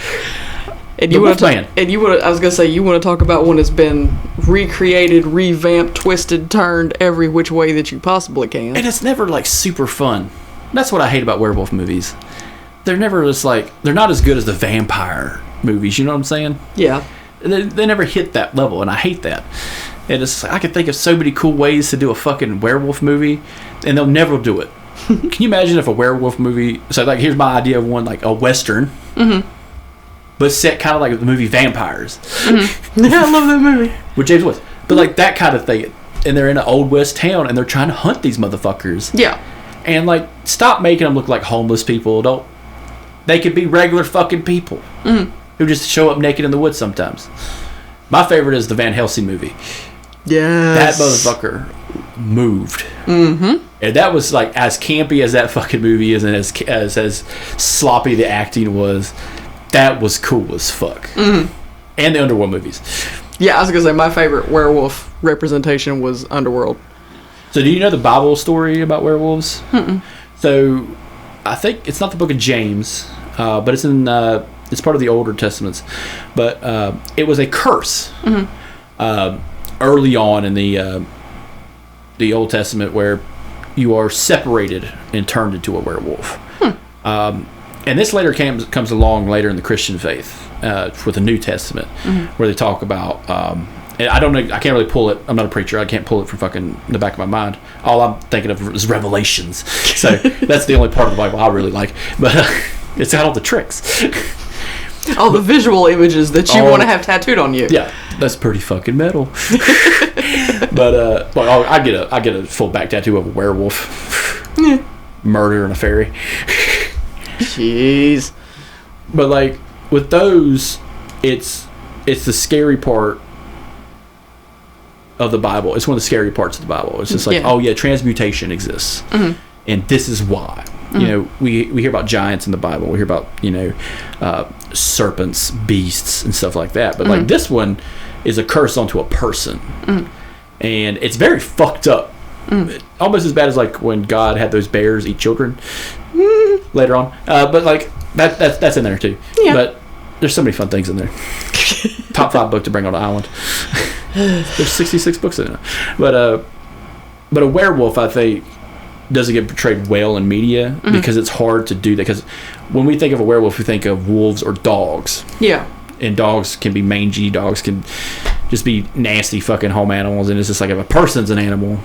S4: And you want to, I was gonna say, you want to talk about one that's been recreated, revamped, twisted, turned every which way that you possibly can.
S2: And it's never like super fun. That's what I hate about werewolf movies. They're never just like, they're not as good as the vampire movies. You know what I'm saying? Yeah. They never hit that level, and I hate that. And it's like, I can think of so many cool ways to do a fucking werewolf movie, and they'll never do it. Can you imagine if a werewolf movie, so like here's my idea of one, like a western, but set kind of like the movie Vampires.
S4: Yeah, I love that movie
S2: with James Woods. But like that kind of thing, and they're in an old west town and they're trying to hunt these motherfuckers. Yeah. And like, stop making them look like homeless people. They could be regular fucking people who just show up naked in the woods sometimes. My favorite is the Van Helsing movie. Yes. That motherfucker moved. And that was like as campy as that fucking movie is, and as sloppy the acting was. That was cool as fuck. And the Underworld movies.
S4: Yeah, I was gonna say my favorite werewolf representation was Underworld.
S2: So do you know the Bible story about werewolves?
S4: Mm-mm.
S2: So I think it's not the book of James, but it's in it's part of the older testaments. But it was a curse early on in the Old Testament where you are separated and turned into a werewolf. And this later comes along later in the Christian faith with the New Testament, where they talk about. And I don't know. I can't really pull it. I'm not a preacher. I can't pull it from fucking the back of my mind. All I'm thinking of is Revelations. So that's the only part of the Bible I really like. But it's got all the tricks.
S4: All the visual images that you want to have tattooed on you.
S2: Yeah, that's pretty fucking metal. But I get a full back tattoo of a werewolf, murder and a fairy.
S4: Jeez.
S2: But like with those, it's the scary part of the Bible. It's one of the scary parts of the Bible. It's just like, oh yeah, transmutation exists, and this is why. You know, we hear about giants in the Bible. We hear about, you know, serpents, beasts, and stuff like that. But like this one is a curse onto a person, and it's very fucked up. Almost as bad as like when God had those bears eat children later on. But like that's in there too. Yeah. But there's so many fun things in there. Top 5 book to bring on the island. There's 66 books in it. But a werewolf, I think, doesn't get portrayed well in media because it's hard to do that. Because when we think of a werewolf, we think of wolves or dogs. Yeah. And dogs can be mangy. Dogs can just be nasty fucking home animals. And it's just like if a person's an animal,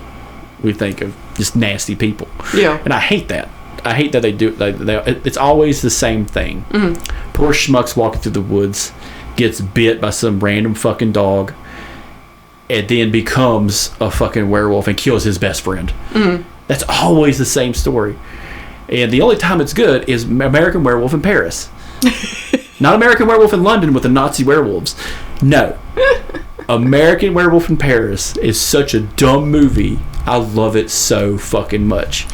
S2: we think of just nasty people. Yeah. And I hate that. I hate that they do. It's always the same thing. Poor schmuck's walking through the woods, gets bit by some random fucking dog, and then becomes a fucking werewolf and kills his best friend. That's always the same story. And the only time it's good is American Werewolf in Paris. Not American Werewolf in London with the Nazi werewolves. No. American Werewolf in Paris is such a dumb movie. I love it so fucking much.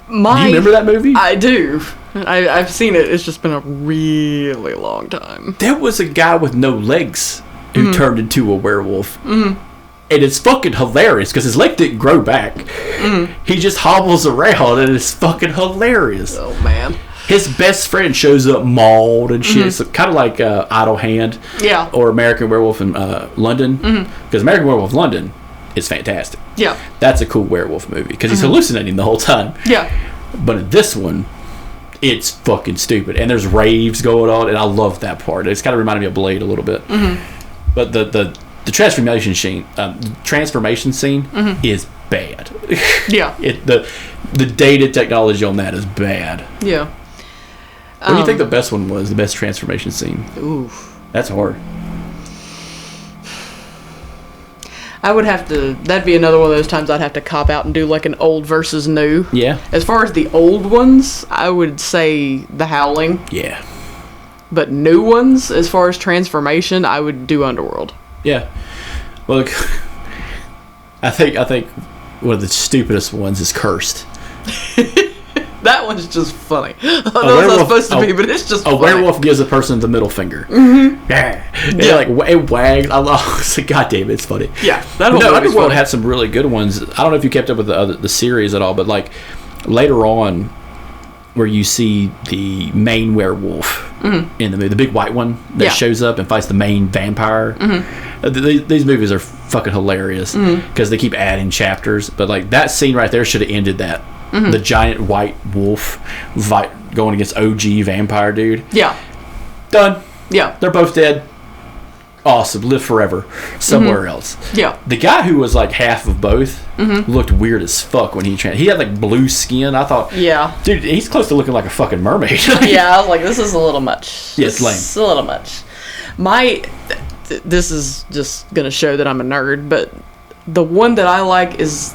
S2: Do you remember that movie?
S4: I do. I've seen it. It's just been a really long time.
S2: There was a guy with no legs who turned into a werewolf. And it's fucking hilarious because his leg didn't grow back. He just hobbles around and it's fucking hilarious.
S4: Oh, man.
S2: His best friend shows up mauled and shit. It's kind of like Idle Hand. Yeah. Or American Werewolf in London. Because American Werewolf London is fantastic. Yeah. That's a cool werewolf movie because he's hallucinating the whole time. Yeah. But in this one, it's fucking stupid. And there's raves going on, and I love that part. It's kind of reminded me of Blade a little bit. But the transformation scene is bad. Yeah. The dated technology on that is bad. Yeah. What do you think the best one was? The best transformation scene? Oof. That's hard.
S4: I would have to. That'd be another one of those times I'd have to cop out and do like an old versus new. Yeah. As far as the old ones, I would say The Howling. Yeah. But new ones, as far as transformation, I would do Underworld. Yeah.
S2: Well, look, I think one of the stupidest ones is Cursed.
S4: That one's just funny. I don't know what it's supposed to be, but it's just funny.
S2: A werewolf gives a person the middle finger. Yeah. Yeah. Like, it wags. It's like, God damn it, it's funny. Yeah. Underworld had some really good ones. I don't know if you kept up with the series at all, but like later on, where you see the main werewolf in the movie, the big white one that shows up and fights the main vampire. These movies are fucking hilarious because they keep adding chapters. But like that scene right there should have ended that. The giant white wolf going against OG vampire dude. Yeah. Done. Yeah. They're both dead. Awesome. Live forever. Somewhere else. Yeah. The guy who was like half of both looked weird as fuck when he had like blue skin. I thought, yeah, dude, he's close to looking like a fucking mermaid.
S4: Yeah, I was like, this is a little much.
S2: Yeah, it's lame.
S4: It's a little much. This is just gonna show that I'm a nerd, but the one that I like is,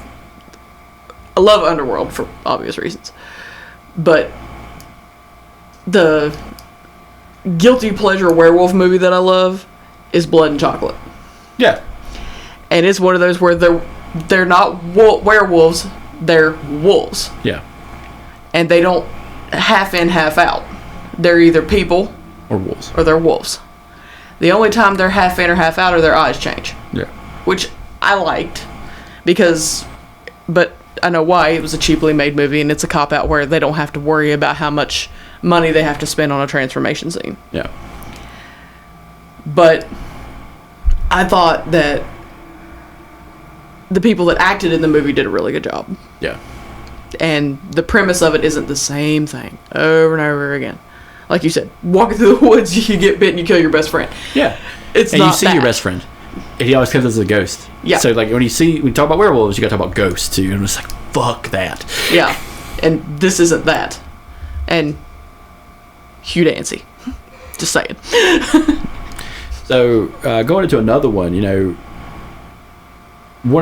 S4: I love Underworld for obvious reasons, but the guilty pleasure werewolf movie that I love is Blood and Chocolate. Yeah. And it's one of those where they're not werewolves, they're wolves. Yeah. And they don't half in, half out. They're either people
S2: or wolves.
S4: Or they're wolves. The only time they're half in or half out are their eyes change. Yeah. Which I liked. But I know why. It was a cheaply made movie, and it's a cop-out where they don't have to worry about how much money they have to spend on a transformation scene.
S2: Yeah.
S4: But I thought that the people that acted in the movie did a really good job.
S2: Yeah.
S4: And the premise of it isn't the same thing over and over again. Like you said, walking through the woods, you get bit and you kill your best friend.
S2: Yeah.
S4: It's
S2: and
S4: not
S2: you see
S4: that.
S2: your best friend. And he always comes as a ghost.
S4: Yeah.
S2: So, like, when you talk about werewolves, you got to talk about ghosts, too. And it's like, fuck that.
S4: Yeah. And this isn't that. And Hugh Dancy. Just saying.
S2: So, going into another one, you know,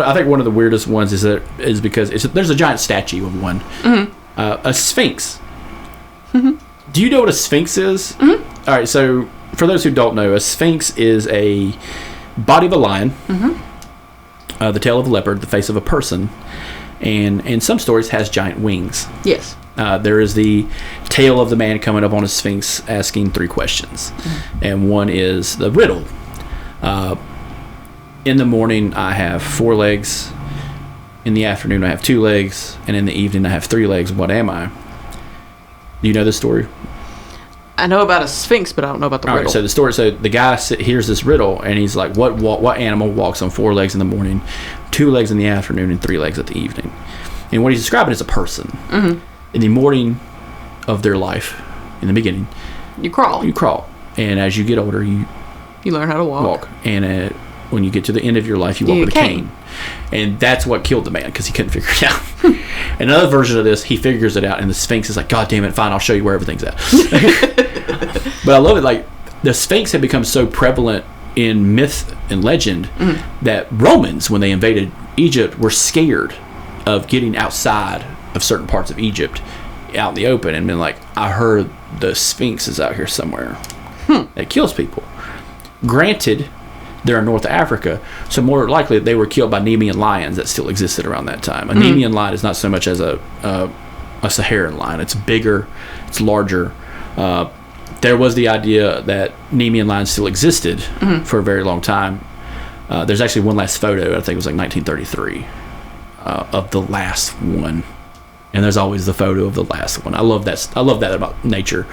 S2: I think one of the weirdest ones is because there's a giant statue of one. Mm-hmm. A sphinx. Mm-hmm. Do you know what a sphinx is? Mm-hmm. All right, so for those who don't know, a sphinx is a body of a lion, mm-hmm. The tail of a leopard, the face of a person, and in some stories has giant wings.
S4: Yes.
S2: There is the tale of the man coming up on a sphinx asking 3 questions. Mm-hmm. And one is the riddle. In the morning, I have 4 legs. In the afternoon, I have 2 legs. And in the evening, I have 3 legs. What am I? Do you know this story?
S4: I know about a sphinx, but I don't know about the riddle.
S2: Right, so the guy hears this riddle, and he's like, what animal walks on 4 legs in the morning, 2 legs in the afternoon, and 3 legs at the evening? And what he's describing is a person. Mm-hmm. In the morning of their life, in the beginning,
S4: you crawl.
S2: And as you get older, you
S4: learn how to walk.
S2: And when you get to the end of your life, you walk with a cane. And that's what killed the man, because he couldn't figure it out. Another version of this, he figures it out, and the Sphinx is like, God damn it, fine, I'll show you where everything's at. But I love it, like, the Sphinx had become so prevalent in myth and legend that Romans, when they invaded Egypt, were scared of getting outside of certain parts of Egypt out in the open and been like, I heard the Sphinx is out here somewhere. That kills people. Granted, they're in North Africa, so more likely they were killed by Nemean lions that still existed around that time. A Nemean lion is not so much as a Saharan lion. It's bigger, it's larger. There was the idea that Nemean lions still existed for a very long time. There's actually one last photo, I think it was like 1933, of the last one. And there's always the photo of the last one. I love that about nature.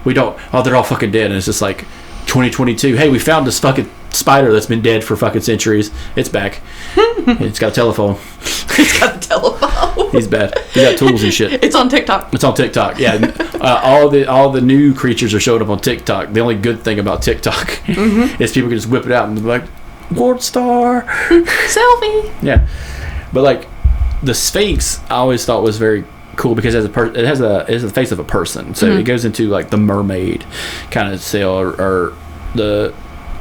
S2: We don't, they're all fucking dead, and it's just like 2022. Hey, we found this fucking spider that's been dead for fucking centuries. It's back. It's got a telephone.
S4: It's got a telephone.
S2: He's bad. He got tools and shit.
S4: It's on TikTok.
S2: It's on TikTok. Yeah. All the new creatures are showing up on TikTok. The only good thing about TikTok is people can just whip it out and be like, World Star.
S4: Selfie.
S2: Yeah. But like the Sphinx, I always thought was very cool because it has the face of a person. So it goes into like the mermaid kind of sale or the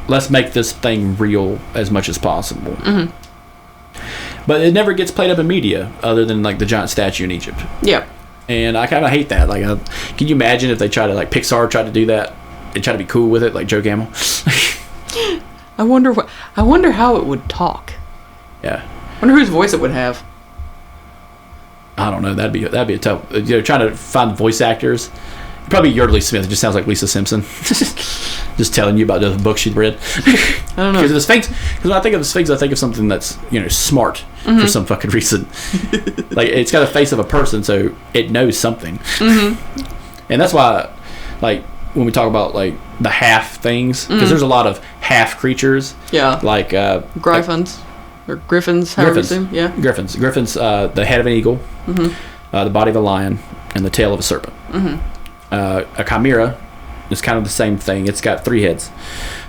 S2: let's make this thing real as much as possible. But it never gets played up in media other than like the giant statue in Egypt.
S4: Yeah.
S2: And I kind of hate that. Like, can you imagine if they try to, like, Pixar tried to do that? They try to be cool with it, like Joe Gamble.
S4: I wonder how it would talk.
S2: Yeah.
S4: I wonder whose voice it would have.
S2: I don't know. That'd be a tough. You know, trying to find voice actors. Probably Yardley Smith. It just sounds like Lisa Simpson. Just telling you about the book she'd read.
S4: I don't know.
S2: Because the Sphinx. Because when I think of the Sphinx, I think of something that's, you know, smart for some fucking reason. Like, it's got a face of a person, so it knows something. And that's why, like, when we talk about like the half things, because there's a lot of half creatures.
S4: Yeah.
S2: Like
S4: Griffins. Or Griffins, however you say them. Yeah.
S2: Griffins. The head of an eagle, the body of a lion, and the tail of a serpent. A chimera is kind of the same thing. It's got 3 heads.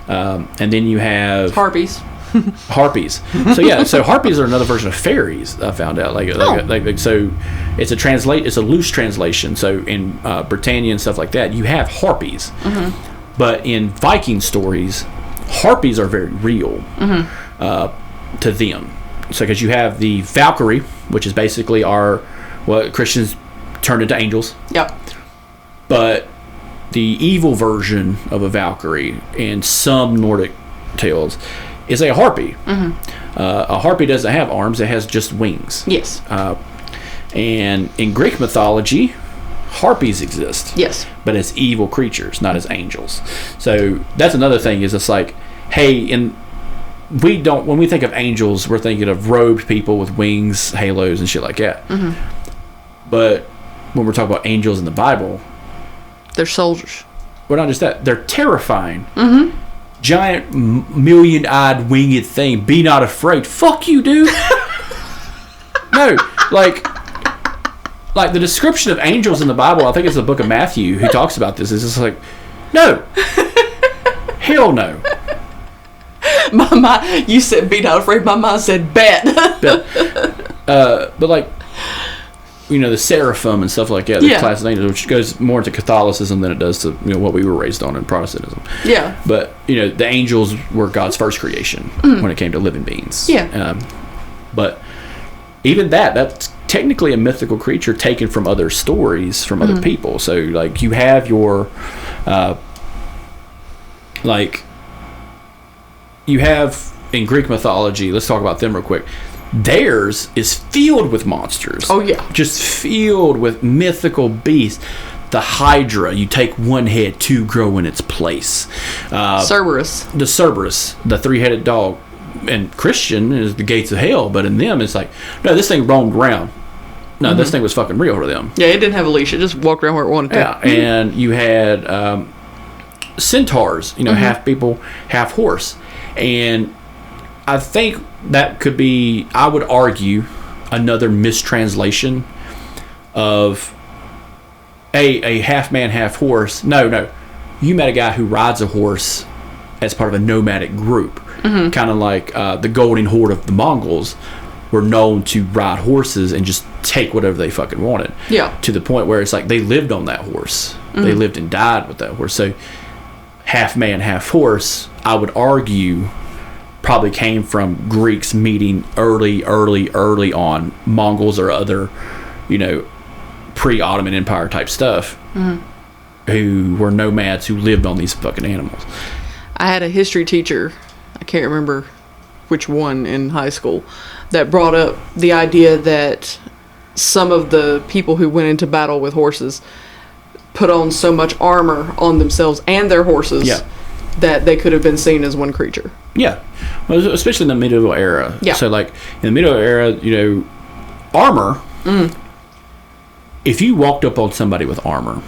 S2: And then you have
S4: harpies.
S2: So yeah, so harpies are another version of fairies. I found out. So it's a loose translation. So in Britannia and stuff like that, you have harpies. But in Viking stories, harpies are very real to them. So because you have the Valkyrie, which is basically what Christians turned into angels.
S4: Yep.
S2: But the evil version of a Valkyrie in some Nordic tales is a harpy. A harpy doesn't have arms; it has just wings.
S4: Yes.
S2: And in Greek mythology, harpies exist.
S4: Yes.
S2: But as evil creatures, not as angels. So that's another thing. Is it's like, hey, in we don't, when we think of angels, we're thinking of robed people with wings, halos, and shit like that. But when we're talking about angels in the Bible,
S4: They're soldiers.
S2: well, not just that, they're terrifying. Giant, million-eyed, winged thing. Be not afraid. Fuck you, dude. No, like the description of angels in the Bible, I think it's the book of Matthew who talks about this, is just like, no. Hell no.
S4: You said be not afraid. My mind said bet.
S2: But like, you know, the seraphim and stuff like that, the class of angels, which goes more into Catholicism than it does to, you know, what we were raised on in Protestantism.
S4: Yeah.
S2: But, you know, the angels were God's first creation when it came to living beings.
S4: Yeah.
S2: But even that's technically a mythical creature taken from other stories from other people. So, like, you have your, you have in Greek mythology, let's talk about them real quick. Theirs is filled with monsters.
S4: Oh, yeah.
S2: Just filled with mythical beasts. The Hydra, you take one head, two grow in its place.
S4: Cerberus.
S2: The Cerberus, the three-headed dog. And Christian is the gates of hell, but in them it's like, no, this thing roamed around. No, this thing was fucking real for them.
S4: Yeah, it didn't have a leash. It just walked around where it wanted to.
S2: Yeah, and you had centaurs, you know, half people, half horse. And I think that could be, I would argue, another mistranslation of a half man, half horse. No. You met a guy who rides a horse as part of a nomadic group. Kind of like the Golden Horde of the Mongols were known to ride horses and just take whatever they fucking wanted.
S4: Yeah.
S2: To the point where it's like they lived on that horse. They lived and died with that horse. So half man, half horse, I would argue, probably came from Greeks meeting early on, Mongols or other, you know, pre-Ottoman Empire type stuff, who were nomads who lived on these fucking animals.
S4: I had a history teacher, I can't remember which one in high school, that brought up the idea that some of the people who went into battle with horses put on so much armor on themselves and their horses that they could have been seen as one creature.
S2: Yeah. Well, especially in the medieval era.
S4: Yeah.
S2: So, like, in the medieval era, you know, armor, if you walked up on somebody with armor,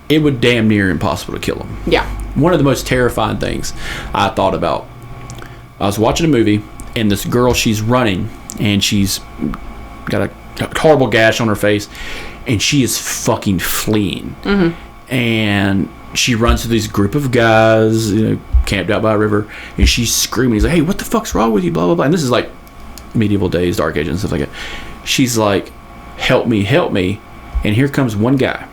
S2: it would damn near impossible to kill them.
S4: Yeah.
S2: One of the most terrifying things I thought about, I was watching a movie, and this girl, she's running, and she's got a horrible gash on her face, and she is fucking fleeing. And she runs to this group of guys, you know, camped out by a river, and she's screaming. He's like, hey, what the fuck's wrong with you, blah, blah, blah. And this is like medieval days, Dark Ages and stuff like that. She's like, help me. And here comes one guy,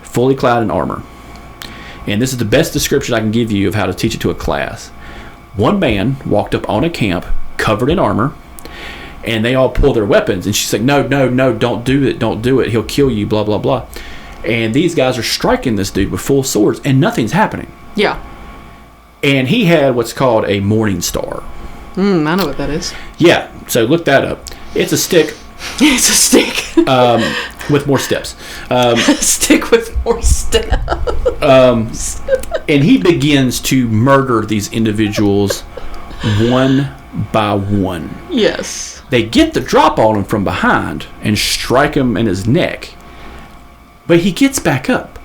S2: fully clad in armor. And this is the best description I can give you of how to teach it to a class. One man walked up on a camp covered in armor, and they all pull their weapons. And she's like, no, don't do it. He'll kill you, blah, blah, blah. And these guys are striking this dude with full swords, and nothing's happening.
S4: Yeah.
S2: And he had what's called a morning star.
S4: I know what that is.
S2: Yeah, so look that up. It's a stick.
S4: It's a stick.
S2: With more steps.
S4: A stick with more steps.
S2: And he begins to murder these individuals one by one.
S4: Yes.
S2: They get the drop on him from behind and strike him in his neck. But he gets back up.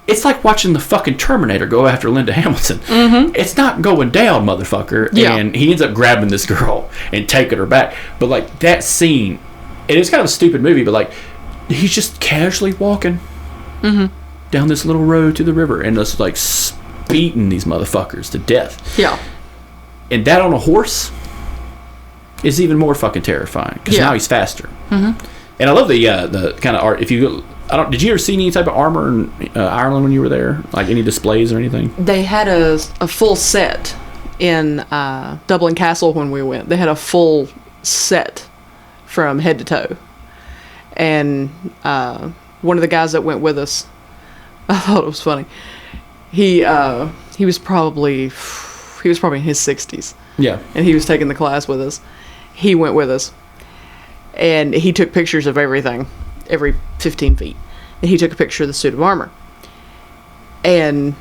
S2: It's like watching the fucking Terminator go after Linda Hamilton. It's not going down, motherfucker.
S4: Yeah.
S2: And he ends up grabbing this girl and taking her back. But like that scene, and it's kind of a stupid movie, but like he's just casually walking down this little road to the river and just like beating these motherfuckers to death.
S4: Yeah.
S2: And that on a horse is even more fucking terrifying because now he's faster. And I love the kind of art. If you, did you ever see any type of armor in Ireland when you were there? Like any displays or anything?
S4: They had a full set in Dublin Castle when we went. They had a full set from head to toe. And one of the guys that went with us, I thought it was funny. He was probably in his 60s.
S2: Yeah.
S4: And he was taking the class with us. He went with us. And he took pictures of everything every 15 feet. And he took a picture of the suit of armor. And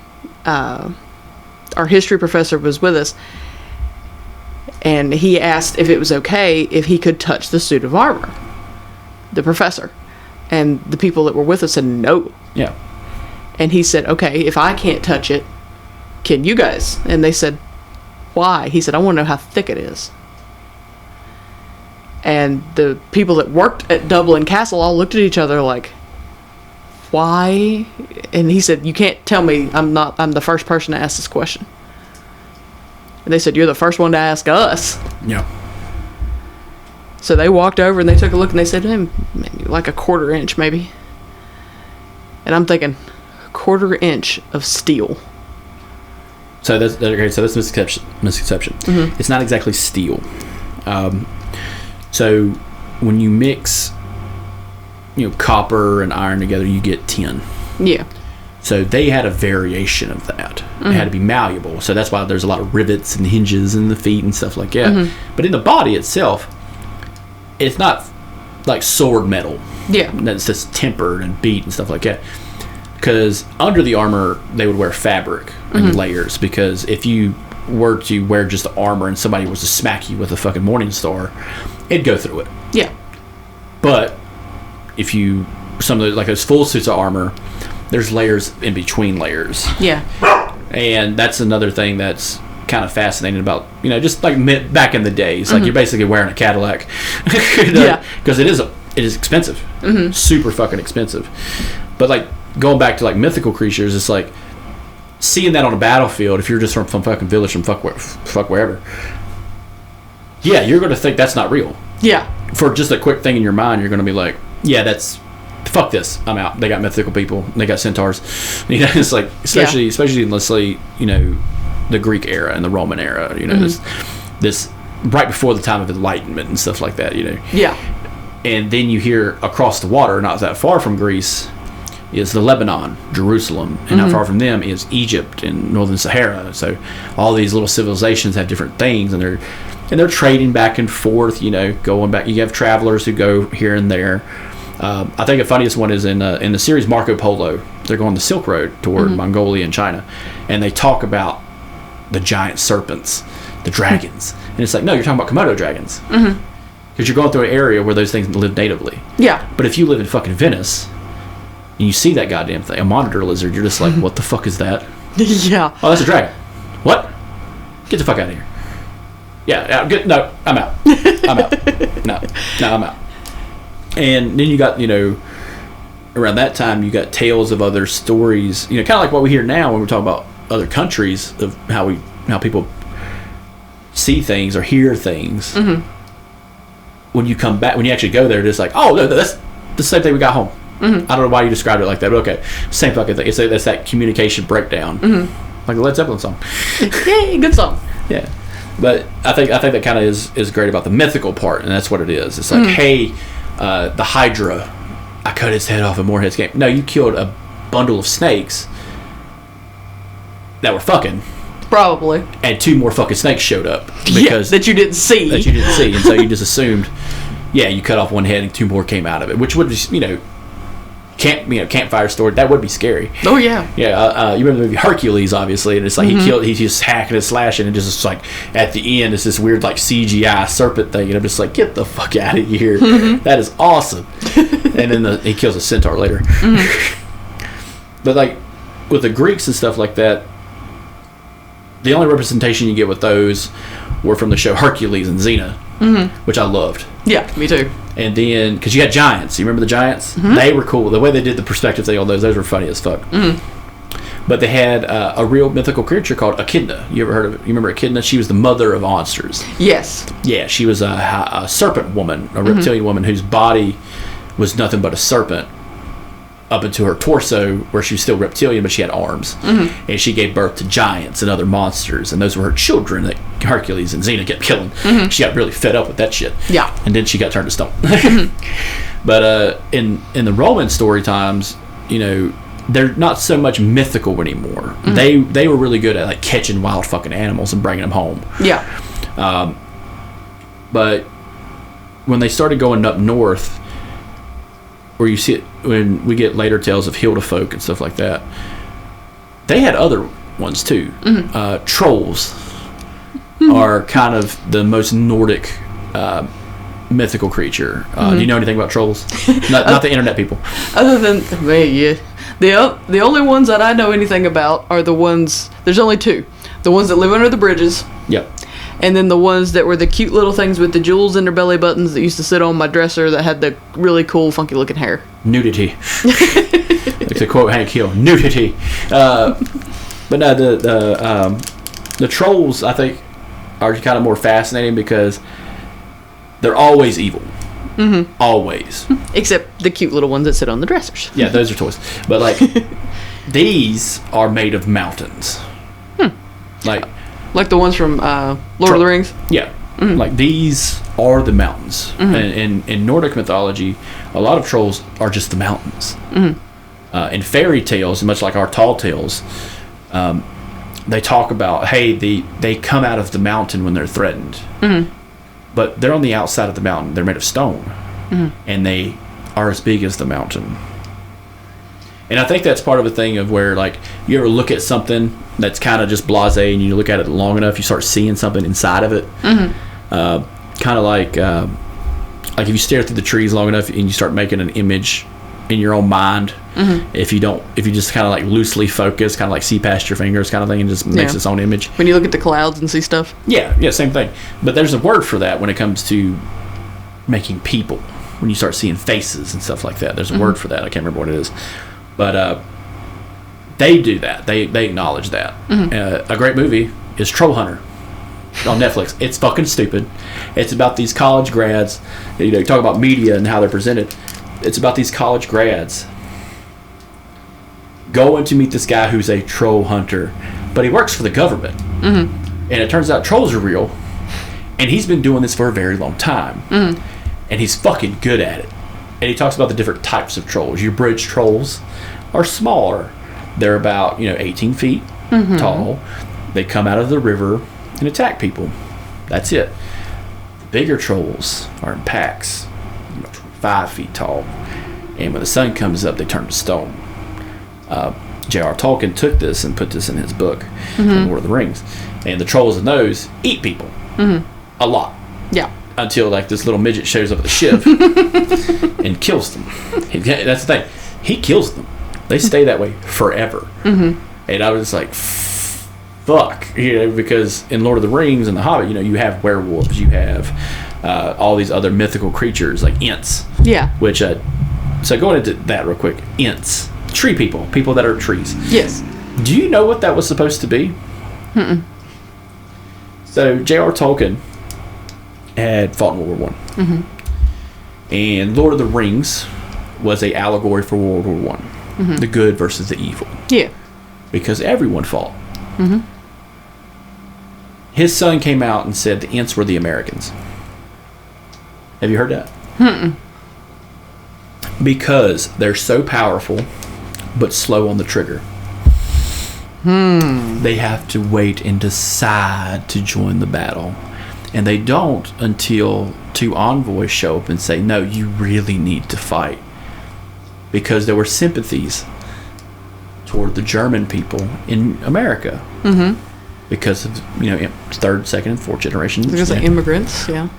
S4: our history professor was with us, and he asked if it was okay if he could touch the suit of armor. The professor. And the people that were with us said no.
S2: Yeah.
S4: And he said, okay, if I can't touch it, can you guys? And they said, why? He said, I want to know how thick it is. And the people that worked at Dublin Castle all looked at each other like, why? And he said, you can't tell me. I'm the first person to ask this question. And they said, you're the first one to ask us.
S2: Yeah.
S4: So they walked over and they took a look and they said, maybe like a 1/4 inch maybe. And I'm thinking, 1/4 inch of steel.
S2: So that's okay. So that's misconception. It's not exactly steel. So when you mix, copper and iron together, you get tin.
S4: Yeah.
S2: So they had a variation of that. It had to be malleable. So that's why there's a lot of rivets and hinges in the feet and stuff like that. But in the body itself, it's not like sword metal.
S4: Yeah.
S2: That's just tempered and beat and stuff like that. Because under the armor, they would wear fabric and layers. Because if you were to wear just the armor and somebody was to smack you with a fucking morning star, it'd go through it.
S4: Yeah.
S2: But if you, some of those, like those full suits of armor, there's layers in between layers.
S4: Yeah.
S2: And that's another thing that's kind of fascinating about, just like back in the days, like you're basically wearing a Cadillac.
S4: Yeah.
S2: Because it is expensive. Super fucking expensive. But like going back to like Mythical Creatures, it's like seeing that on a battlefield, if you're just from fucking village from fuck wherever, yeah, you're going to think that's not real.
S4: Yeah.
S2: For just a quick thing in your mind, you're going to be like, yeah, that's, fuck this, I'm out. They got mythical people, they got centaurs. It's like, especially in, let's say, the Greek era and the Roman era, this right before the time of Enlightenment and stuff like that,
S4: Yeah.
S2: And then you hear across the water, not that far from Greece, is the Lebanon, Jerusalem, and not far from them is Egypt and Northern Sahara. So all these little civilizations have different things, and they're trading back and forth, going back. You have travelers who go here and there. I think the funniest one is in the series Marco Polo. They're going the Silk Road toward Mongolia and China, and they talk about the giant serpents, the dragons, and it's like, no, you're talking about Komodo dragons, because you're going through an area where those things live natively.
S4: Yeah.
S2: But if you live in fucking Venice and you see that goddamn thing, a monitor lizard, you're just like, what the fuck is that?
S4: Yeah.
S2: Oh, that's a dragon. What? Get the fuck out of here. Yeah, no, I'm out. I'm out. No, I'm out. And then you got, around that time, you got tales of other stories, kind of like what we hear now when we're talking about other countries, of how people see things or hear things. When you come back, when you actually go there, it's like, oh, no, that's the same thing we got home. I don't know why you described it like that, but okay, same fucking thing. That's that communication breakdown, like the Led Zeppelin song.
S4: Hey, good song.
S2: Yeah, but I think that kind of is great about the mythical part, and that's what it is. It's like, hey, the Hydra, I cut its head off in Moorhead's Game. No, you killed a bundle of snakes that were fucking.
S4: Probably.
S2: And 2 more fucking snakes showed up because
S4: that you didn't see.
S2: And so you just assumed, yeah, you cut off one head and 2 more came out of it, which would be, campfire story, that would be scary.
S4: Oh yeah.
S2: Yeah. You remember the movie Hercules, obviously, and it's like he's just hacking and slashing, and just like at the end it's this weird like CGI serpent thing, and I'm just like, get the fuck out of here. That is awesome. And then he kills a centaur later. But like with the Greeks and stuff like that, the only representation you get with those were from the show Hercules and Xena, which I loved.
S4: Yeah, me too.
S2: And then, because you had giants. You remember the giants? They were cool. The way they did the perspective thing on those were funny as fuck. But they had a real mythical creature called Echidna. You ever heard of it? You remember Echidna? She was the mother of monsters.
S4: Yes.
S2: Yeah, she was a serpent woman, a reptilian woman whose body was nothing but a serpent up into her torso, where she was still reptilian, but she had arms. And she gave birth to giants and other monsters, and those were her children that Hercules and Xena kept killing. She got really fed up with that shit.
S4: Yeah.
S2: And then she got turned to stone. But in the Roman story times, they're not so much mythical anymore. They were really good at like catching wild fucking animals and bringing them home.
S4: Yeah.
S2: But when they started going up north, where you see it, when we get later tales of Hilda folk and stuff like that, they had other ones too. Trolls are kind of the most Nordic mythical creature. Do you know anything about trolls? Not the internet people.
S4: Other than, the only ones that I know anything about are the ones, there's only two. The ones that live under the bridges.
S2: Yep.
S4: And then the ones that were the cute little things with the jewels in their belly buttons that used to sit on my dresser that had the really cool, funky looking hair.
S2: Nudity. Like to quote Hank Hill, nudity. But no, the trolls, I think, are kind of more fascinating because they're always evil. Always.
S4: Except the cute little ones that sit on the dressers.
S2: Yeah, those are toys. But like, these are made of mountains.
S4: Like the ones from Lord of the Rings?
S2: Yeah. Like, these are the mountains. And in Nordic mythology, a lot of trolls are just the mountains. In fairy tales, much like our tall tales, they talk about, hey, they come out of the mountain when they're threatened. But they're on the outside of the mountain. They're made of stone. And they are as big as the mountain. And I think that's part of a thing of where, like, you ever look at something that's kind of just blasé, and you look at it long enough, you start seeing something inside of it. Kind of like if you stare through the trees long enough and you start making an image in your own mind. If you just kind of like loosely focus, kind of like see past your fingers kind of thing, and just makes its own image.
S4: When you look at the clouds and see stuff.
S2: Yeah, same thing. But there's a word for that when it comes to making people. When you start seeing faces and stuff like that, there's a word for that. I can't remember what it is. But they do that. They acknowledge that. A great movie is Troll Hunter on Netflix. It's fucking stupid. It's about these college grads. You talk about media and how they're presented. It's about these college grads going to meet this guy who's a troll hunter, but he works for the government. And it turns out trolls are real, and he's been doing this for a very long time. And he's fucking good at it. And he talks about the different types of trolls. Your bridge trolls are smaller. They're about 18 feet tall. They come out of the river and attack people. That's it. Bigger trolls are in packs, 5 feet tall. And when the sun comes up, they turn to stone. J.R. Tolkien took this and put this in his book, Lord of the Rings. And the trolls in those eat people. A lot.
S4: Yeah.
S2: Until like this little midget shows up with a shiv and kills them. That's the thing. He kills them. They stay that way forever. And I was like, fuck, because in Lord of the Rings and The Hobbit, you have werewolves, you have all these other mythical creatures like Ents. Yeah. Which, so going into that real quick, Ents, tree people that are trees. Yes. Do you know what that was supposed to be? So J.R. Tolkien had fought in World War I. And Lord of the Rings was a allegory for World War I. The good versus the evil. Yeah. Because everyone fought. His son came out and said the Ents were the Americans. Have you heard that? Because they're so powerful, but slow on the trigger. They have to wait and decide to join the battle. And they don't until two envoys show up and say, no, you really need to fight. Because there were sympathies toward the German people in America. Because of, third, second, and fourth generations.
S4: Because of immigrants, yeah.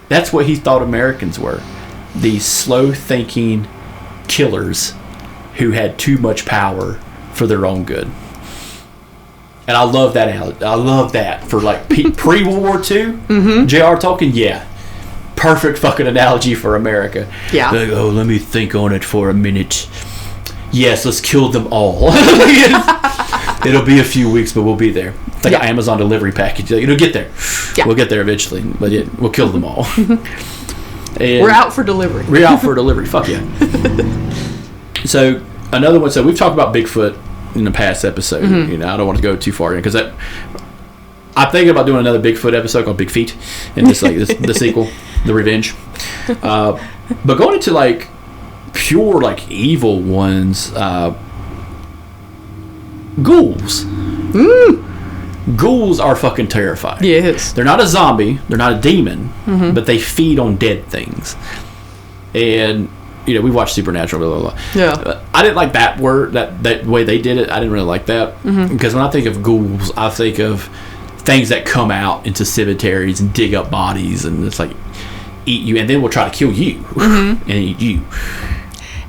S2: That's what he thought Americans were. These slow-thinking killers who had too much power for their own good. And I love that. I love that for like pre-World War II. J.R. Tolkien, yeah. Perfect fucking analogy for America. Yeah. Like, oh, let me think on it for a minute. Yes, let's kill them all. It'll be a few weeks, but we'll be there. It's like an Amazon delivery package. It'll get there. Yeah. We'll get there eventually, but we'll kill them all. And
S4: we're out for delivery.
S2: We're out for delivery. Fuck yeah. So another one. So we've talked about Bigfoot in the past episode. I don't want to go too far in because I'm thinking about doing another Bigfoot episode called Big Feet, and just like the sequel, The Revenge. But going into like pure like evil ones, ghouls. Ghouls are fucking terrifying. Yes. They're not a zombie. They're not a demon. But they feed on dead things. And we watched Supernatural, blah, blah, blah.
S4: Yeah.
S2: I didn't like that word, that way they did it. I didn't really like that. Because when I think of ghouls, I think of things that come out into cemeteries and dig up bodies, and it's like, eat you, and then we'll try to kill you and eat you.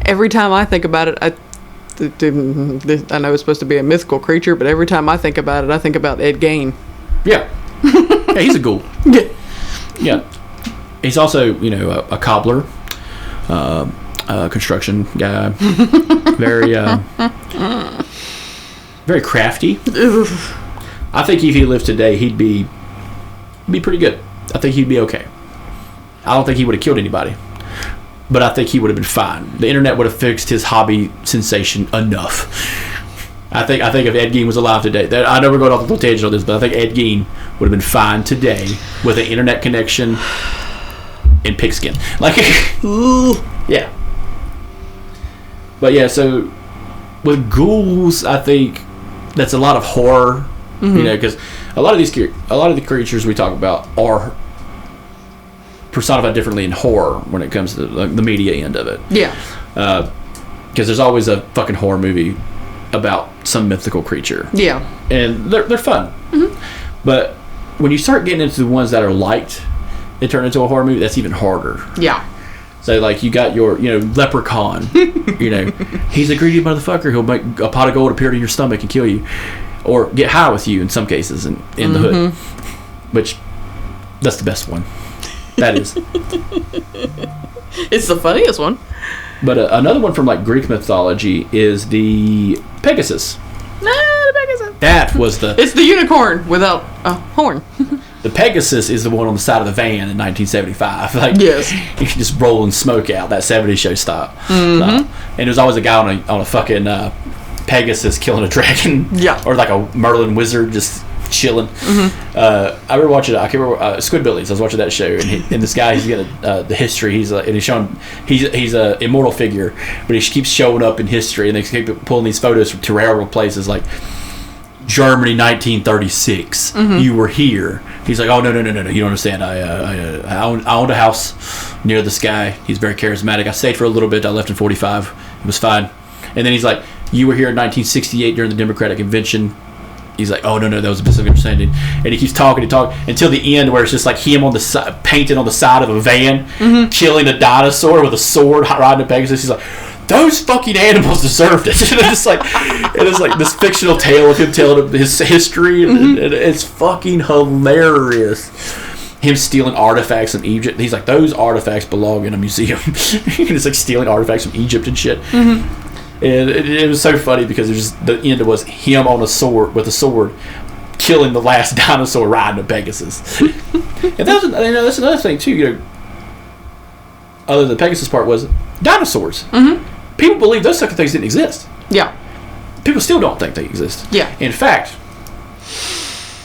S4: Every time I think about it, I know it's supposed to be a mythical creature, but every time I think about it, I think about Ed Gein.
S2: Yeah. Yeah, he's a ghoul.
S4: Yeah.
S2: Yeah. He's also, a cobbler, a construction guy. Very, very crafty. I think if he lived today, he'd be pretty good. I think he'd be okay. I don't think he would have killed anybody, but I think he would have been fine. The internet would have fixed his hobby sensation enough. I think if Ed Gein was alive today, I know we're going off a little tangent on this, but I think Ed Gein would have been fine today with an internet connection and pigskin. Like, yeah. But yeah, so with ghouls, I think that's a lot of horror, because a lot of the creatures we talk about are personified differently in horror when it comes to the media end of it.
S4: Yeah.
S2: Because there's always a fucking horror movie about some mythical creature.
S4: Yeah.
S2: And they're fun. But when you start getting into the ones that are liked, they turn into a horror movie, that's even harder.
S4: Yeah.
S2: So, like, you got your, leprechaun. He's a greedy motherfucker. He'll make a pot of gold appear in your stomach and kill you. Or get high with you in some cases in the hood. Which, that's the best one. That is.
S4: It's the funniest one.
S2: But another one from, like, Greek mythology is the Pegasus.
S4: The Pegasus.
S2: That was the...
S4: It's the unicorn without a horn.
S2: The Pegasus is the one on the side of the van in 1975. Like,
S4: Yes.
S2: You can just rolling smoke out, that 70s show style. And there was always a guy on a fucking Pegasus killing a dragon.
S4: Yeah.
S2: Or like a Merlin wizard just chilling. I remember watching, I can't remember, Squidbillies. I was watching that show, and this guy, he's got the history. And he's showing, he's a immortal figure, but he keeps showing up in history, and they keep pulling these photos from terrible places like Germany, 1936. You were here. He's like, oh no, you don't understand. I owned a house near this guy. He's very charismatic. I stayed for a little bit. I left in 45. It was fine. And then he's like, you were here in 1968 during the Democratic Convention. He's like, oh no, that was a misunderstanding. And he keeps talking until the end, where it's just like him on the side, painted on the side of a van, killing a dinosaur with a sword, riding a Pegasus. He's like, those fucking animals deserved it. It's like this fictional tale of him telling his history, and it's fucking hilarious. Him stealing artifacts from Egypt. He's like, those artifacts belong in a museum. It's like stealing artifacts from Egypt and shit. And it was so funny because it was just, the end was him on a sword with a sword killing the last dinosaur riding a Pegasus. And that's another thing too. Other than the Pegasus part was dinosaurs. People believe those such things didn't exist.
S4: Yeah.
S2: People still don't think they exist.
S4: Yeah.
S2: In fact,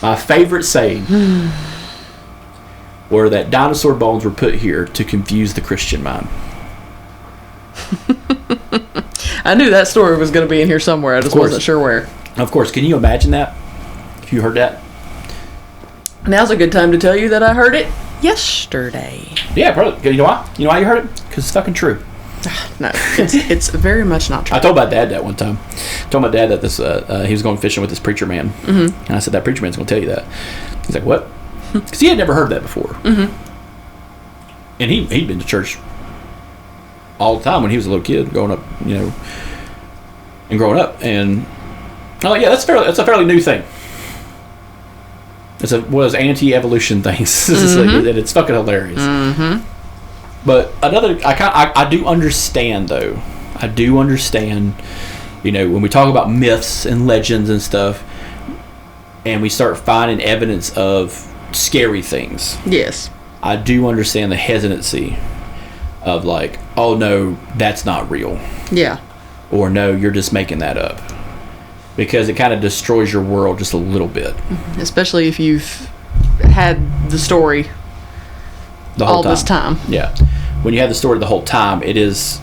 S2: my favorite saying were that dinosaur bones were put here to confuse the Christian mind.
S4: I knew that story was going to be in here somewhere. I just wasn't sure where.
S2: Of course. Can you imagine that? If you heard that?
S4: Now's a good time to tell you that I heard it yesterday.
S2: Yeah, probably. You know why? You know why you heard it? Because it's fucking true.
S4: No, it's very much not true.
S2: I told my dad that one time. I told my dad that this he was going fishing with this preacher man. And I said, that preacher man's going to tell you that. He's like, what? Because he had never heard that before. And he'd been to church all the time when he was a little kid, growing up, and growing up. And I'm like, yeah, that's a fairly new thing. It's one of those anti-evolution things. And it's fucking hilarious. But I do understand, though. I do understand, when we talk about myths and legends and stuff, and we start finding evidence of scary things.
S4: Yes.
S2: I do understand the hesitancy of like, oh no, that's not real. Yeah. Or no, you're just making that up. Because it kind of destroys your world just a little bit.
S4: Especially if you've had the story
S2: the whole
S4: all this time.
S2: Yeah. When you have the story the whole time, it's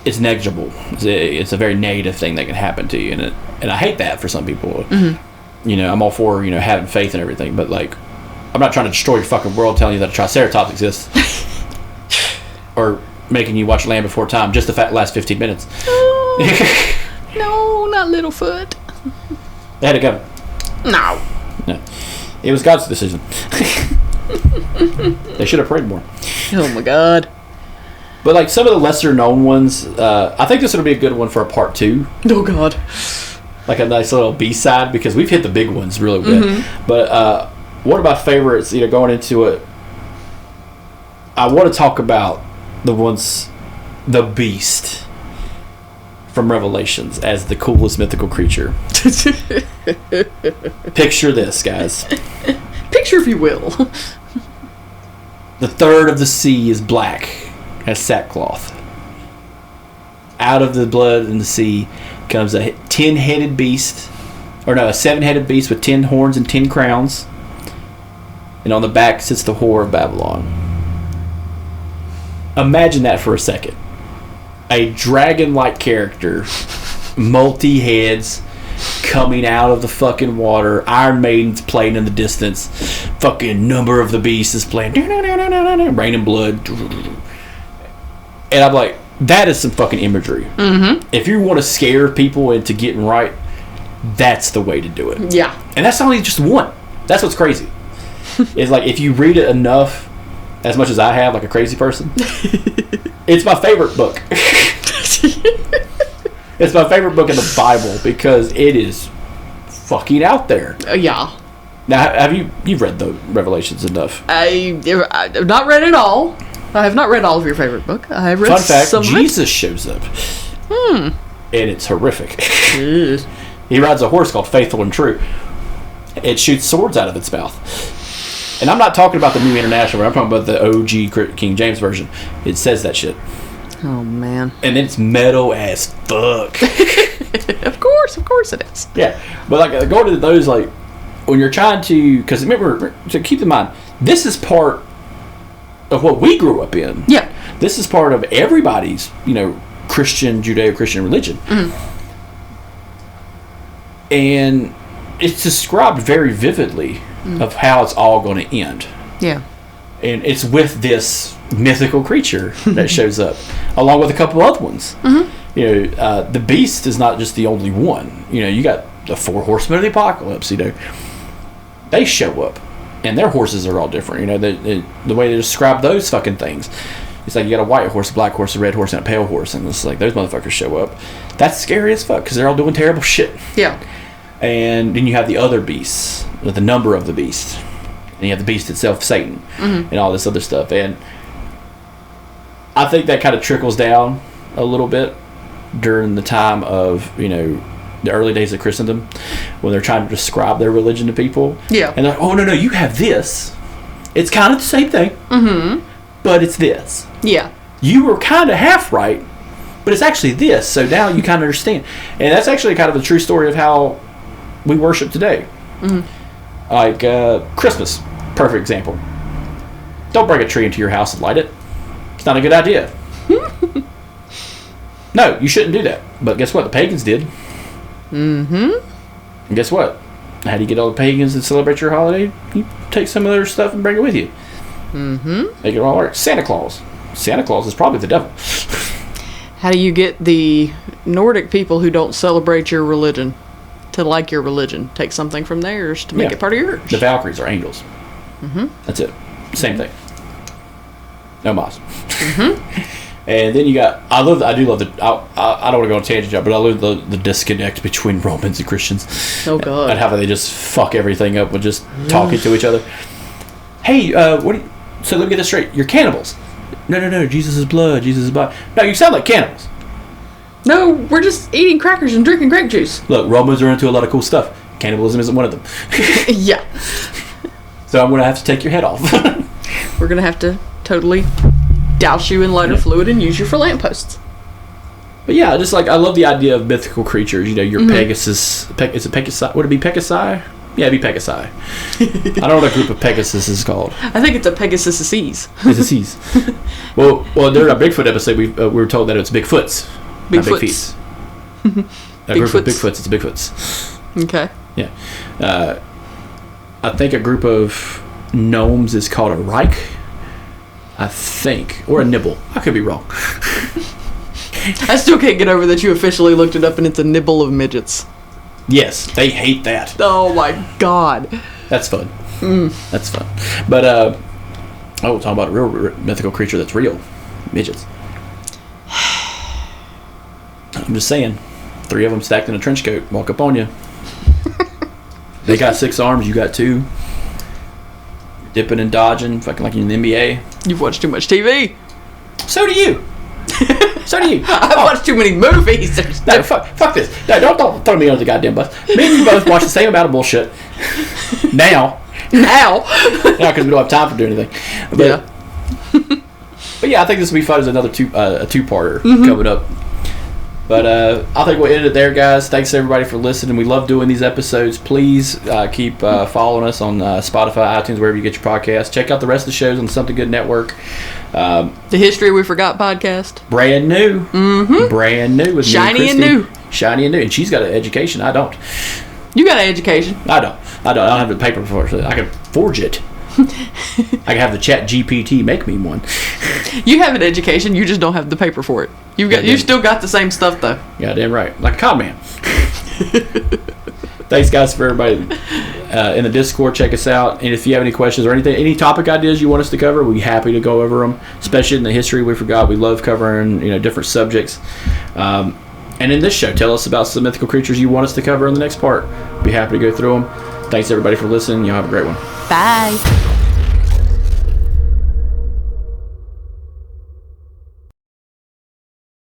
S2: negligible. It's a very negative thing that can happen to you, and I hate that for some people. I'm all for having faith and everything, but like, I'm not trying to destroy your fucking world telling you that a triceratops exists, or making you watch Land Before Time just the last 15 minutes.
S4: No, not Littlefoot.
S2: They had to go.
S4: No.
S2: No. It was God's decision. They should have prayed more.
S4: Oh my God.
S2: But like some of the lesser known ones, I think this would be a good one for a part 2.
S4: Oh God.
S2: Like a nice little B-side, because we've hit the big ones really good. But one of my favorites, going into it, I want to talk about the beast from Revelations as the coolest mythical creature. Picture this, guys.
S4: Picture, if you will.
S2: The third of the sea is black as sackcloth. Out of the blood in the sea comes a 10-headed beast, or no, a 7-headed beast with 10 horns and 10 crowns. And on the back sits the whore of Babylon. Imagine that for a second. A dragon-like character, multi-heads, coming out of the fucking water. Iron Maiden's playing in the distance. Fucking Number of the Beast is playing. Raining blood. And I'm like, that is some fucking imagery. Mm-hmm. If you want to scare people into getting right, that's the way to do it.
S4: Yeah.
S2: And that's only just one. That's what's crazy. It's like, if you read it enough, as much as I have, like a crazy person, it's my favorite book. It's my favorite book in the Bible because it is fucking out there.
S4: Yeah.
S2: Now, have you've read the Revelations enough?
S4: I've not read it all. I have not read all of your favorite book. I have read
S2: Fun fact,
S4: some of
S2: Jesus shows up. And it's horrific. He rides a horse called Faithful and True. It shoots swords out of its mouth. And I'm not talking about the New International, I'm talking about the OG King James Version. It says that shit.
S4: Oh, man.
S2: And it's metal as fuck.
S4: Of course it is.
S2: Yeah. But like, going to those, like, when you're trying to, because remember, so keep in mind, this is part of what we grew up in.
S4: Yeah.
S2: This is part of everybody's, Christian, Judeo-Christian religion. And it's described very vividly of how it's all going to end.
S4: Yeah.
S2: And it's with this mythical creature that shows up, along with a couple other ones. The beast is not just the only one. You got the 4 horsemen of the apocalypse. They show up, and their horses are all different. The way they describe those fucking things, it's like you got a white horse, a black horse, a red horse, and a pale horse, and it's like those motherfuckers show up. That's scary as fuck because they're all doing terrible shit.
S4: Yeah.
S2: And then you have the other beasts, with the number of the beast. And you have the beast itself, Satan, and all this other stuff. And I think that kind of trickles down a little bit during the time of, the early days of Christendom, when they're trying to describe their religion to people.
S4: Yeah.
S2: And they're like, oh, no, you have this. It's kind of the same thing, but it's this.
S4: Yeah. You
S2: were kind of half right, but it's actually this. So now you kind of understand. And that's actually kind of the true story of how we worship today. Like Christmas, perfect example. Don't bring a tree into your house and light it. It's not a good idea. No, you shouldn't do that. But guess what? The pagans did. And guess what? How do you get all the pagans to celebrate your holiday? You take some of their stuff and bring it with you. Make it all work. Santa Claus is probably the devil.
S4: How do you get the Nordic people who don't celebrate your religion to like your religion? Take something from theirs to make it part of yours.
S2: The Valkyries are angels. That's it. Same thing. No mas. And then you got, I do love the, I don't want to go on a tangent, but I love the disconnect between Romans and Christians.
S4: Oh, God.
S2: And how they just fuck everything up with just talking to each other. Hey, so let me get this straight. You're cannibals. No, Jesus' blood, Jesus' body. No, you sound like cannibals.
S4: No, we're just eating crackers and drinking grape juice.
S2: Look, Romans are into a lot of cool stuff. Cannibalism isn't one of them.
S4: Yeah.
S2: So I'm going to have to take your head off.
S4: We're going to have to totally douse you in lighter fluid and use you for lampposts.
S2: But yeah, just like, I love the idea of mythical creatures. Your Pegasus. Is it Pegasus? Would it be Pegasi? Yeah, it'd be Pegasi. I don't know what a group of Pegasus is called.
S4: I think it's a Pegasus Seas.
S2: It's a Seas. Well, during our Bigfoot episode, we were told that it's Bigfoots. Not Big Feets. A group of Bigfoots, it's Bigfoots.
S4: Okay.
S2: Yeah. I think a group of gnomes is called a Reich. I think, or a nibble. I could be wrong.
S4: I still can't get over that you officially looked it up and it's a nibble of midgets.
S2: Yes, they hate that.
S4: Oh my god.
S2: That's fun. That's fun. But we'll talk about a real mythical creature that's real. Midgets. I'm just saying, 3 of them stacked in a trench coat walk up on you. They got 6 arms, you got 2. Dipping and dodging, fucking like you're in the NBA.
S4: You've watched too much TV.
S2: So do you. So do you.
S4: I've watched too many movies.
S2: No, fuck this. No, don't throw me under the goddamn bus. Me and you both watch the same amount of bullshit. Now, because we don't have time to do anything. But,
S4: Yeah.
S2: But yeah, I think this will be fun as another two-parter coming up. But I think we'll end it there, guys. Thanks everybody for listening. We love doing these episodes. Please keep following us on Spotify, iTunes, wherever you get your podcasts. Check out the rest of the shows on the Something Good Network.
S4: The History We Forgot podcast.
S2: Brand new. Brand new. With
S4: Shiny and
S2: Cristy.
S4: new.
S2: Shiny and new. And she's got an education. I don't.
S4: You got an education.
S2: I don't have the paper for it. So I can forge it. I can have the Chat GPT make me one.
S4: You have an education, you just don't have the paper for it. You still got the same stuff though.
S2: Goddamn right. Like a con man. Thanks guys for everybody in the Discord. Check us out. And if you have any questions or anything, any topic ideas you want us to cover, we'll be happy to go over them. Especially in the history we forgot. We love covering different subjects. And in this show, tell us about some mythical creatures you want us to cover in the next part. Be happy to go through them. Thanks everybody for listening. Y'all have a great one.
S4: Bye.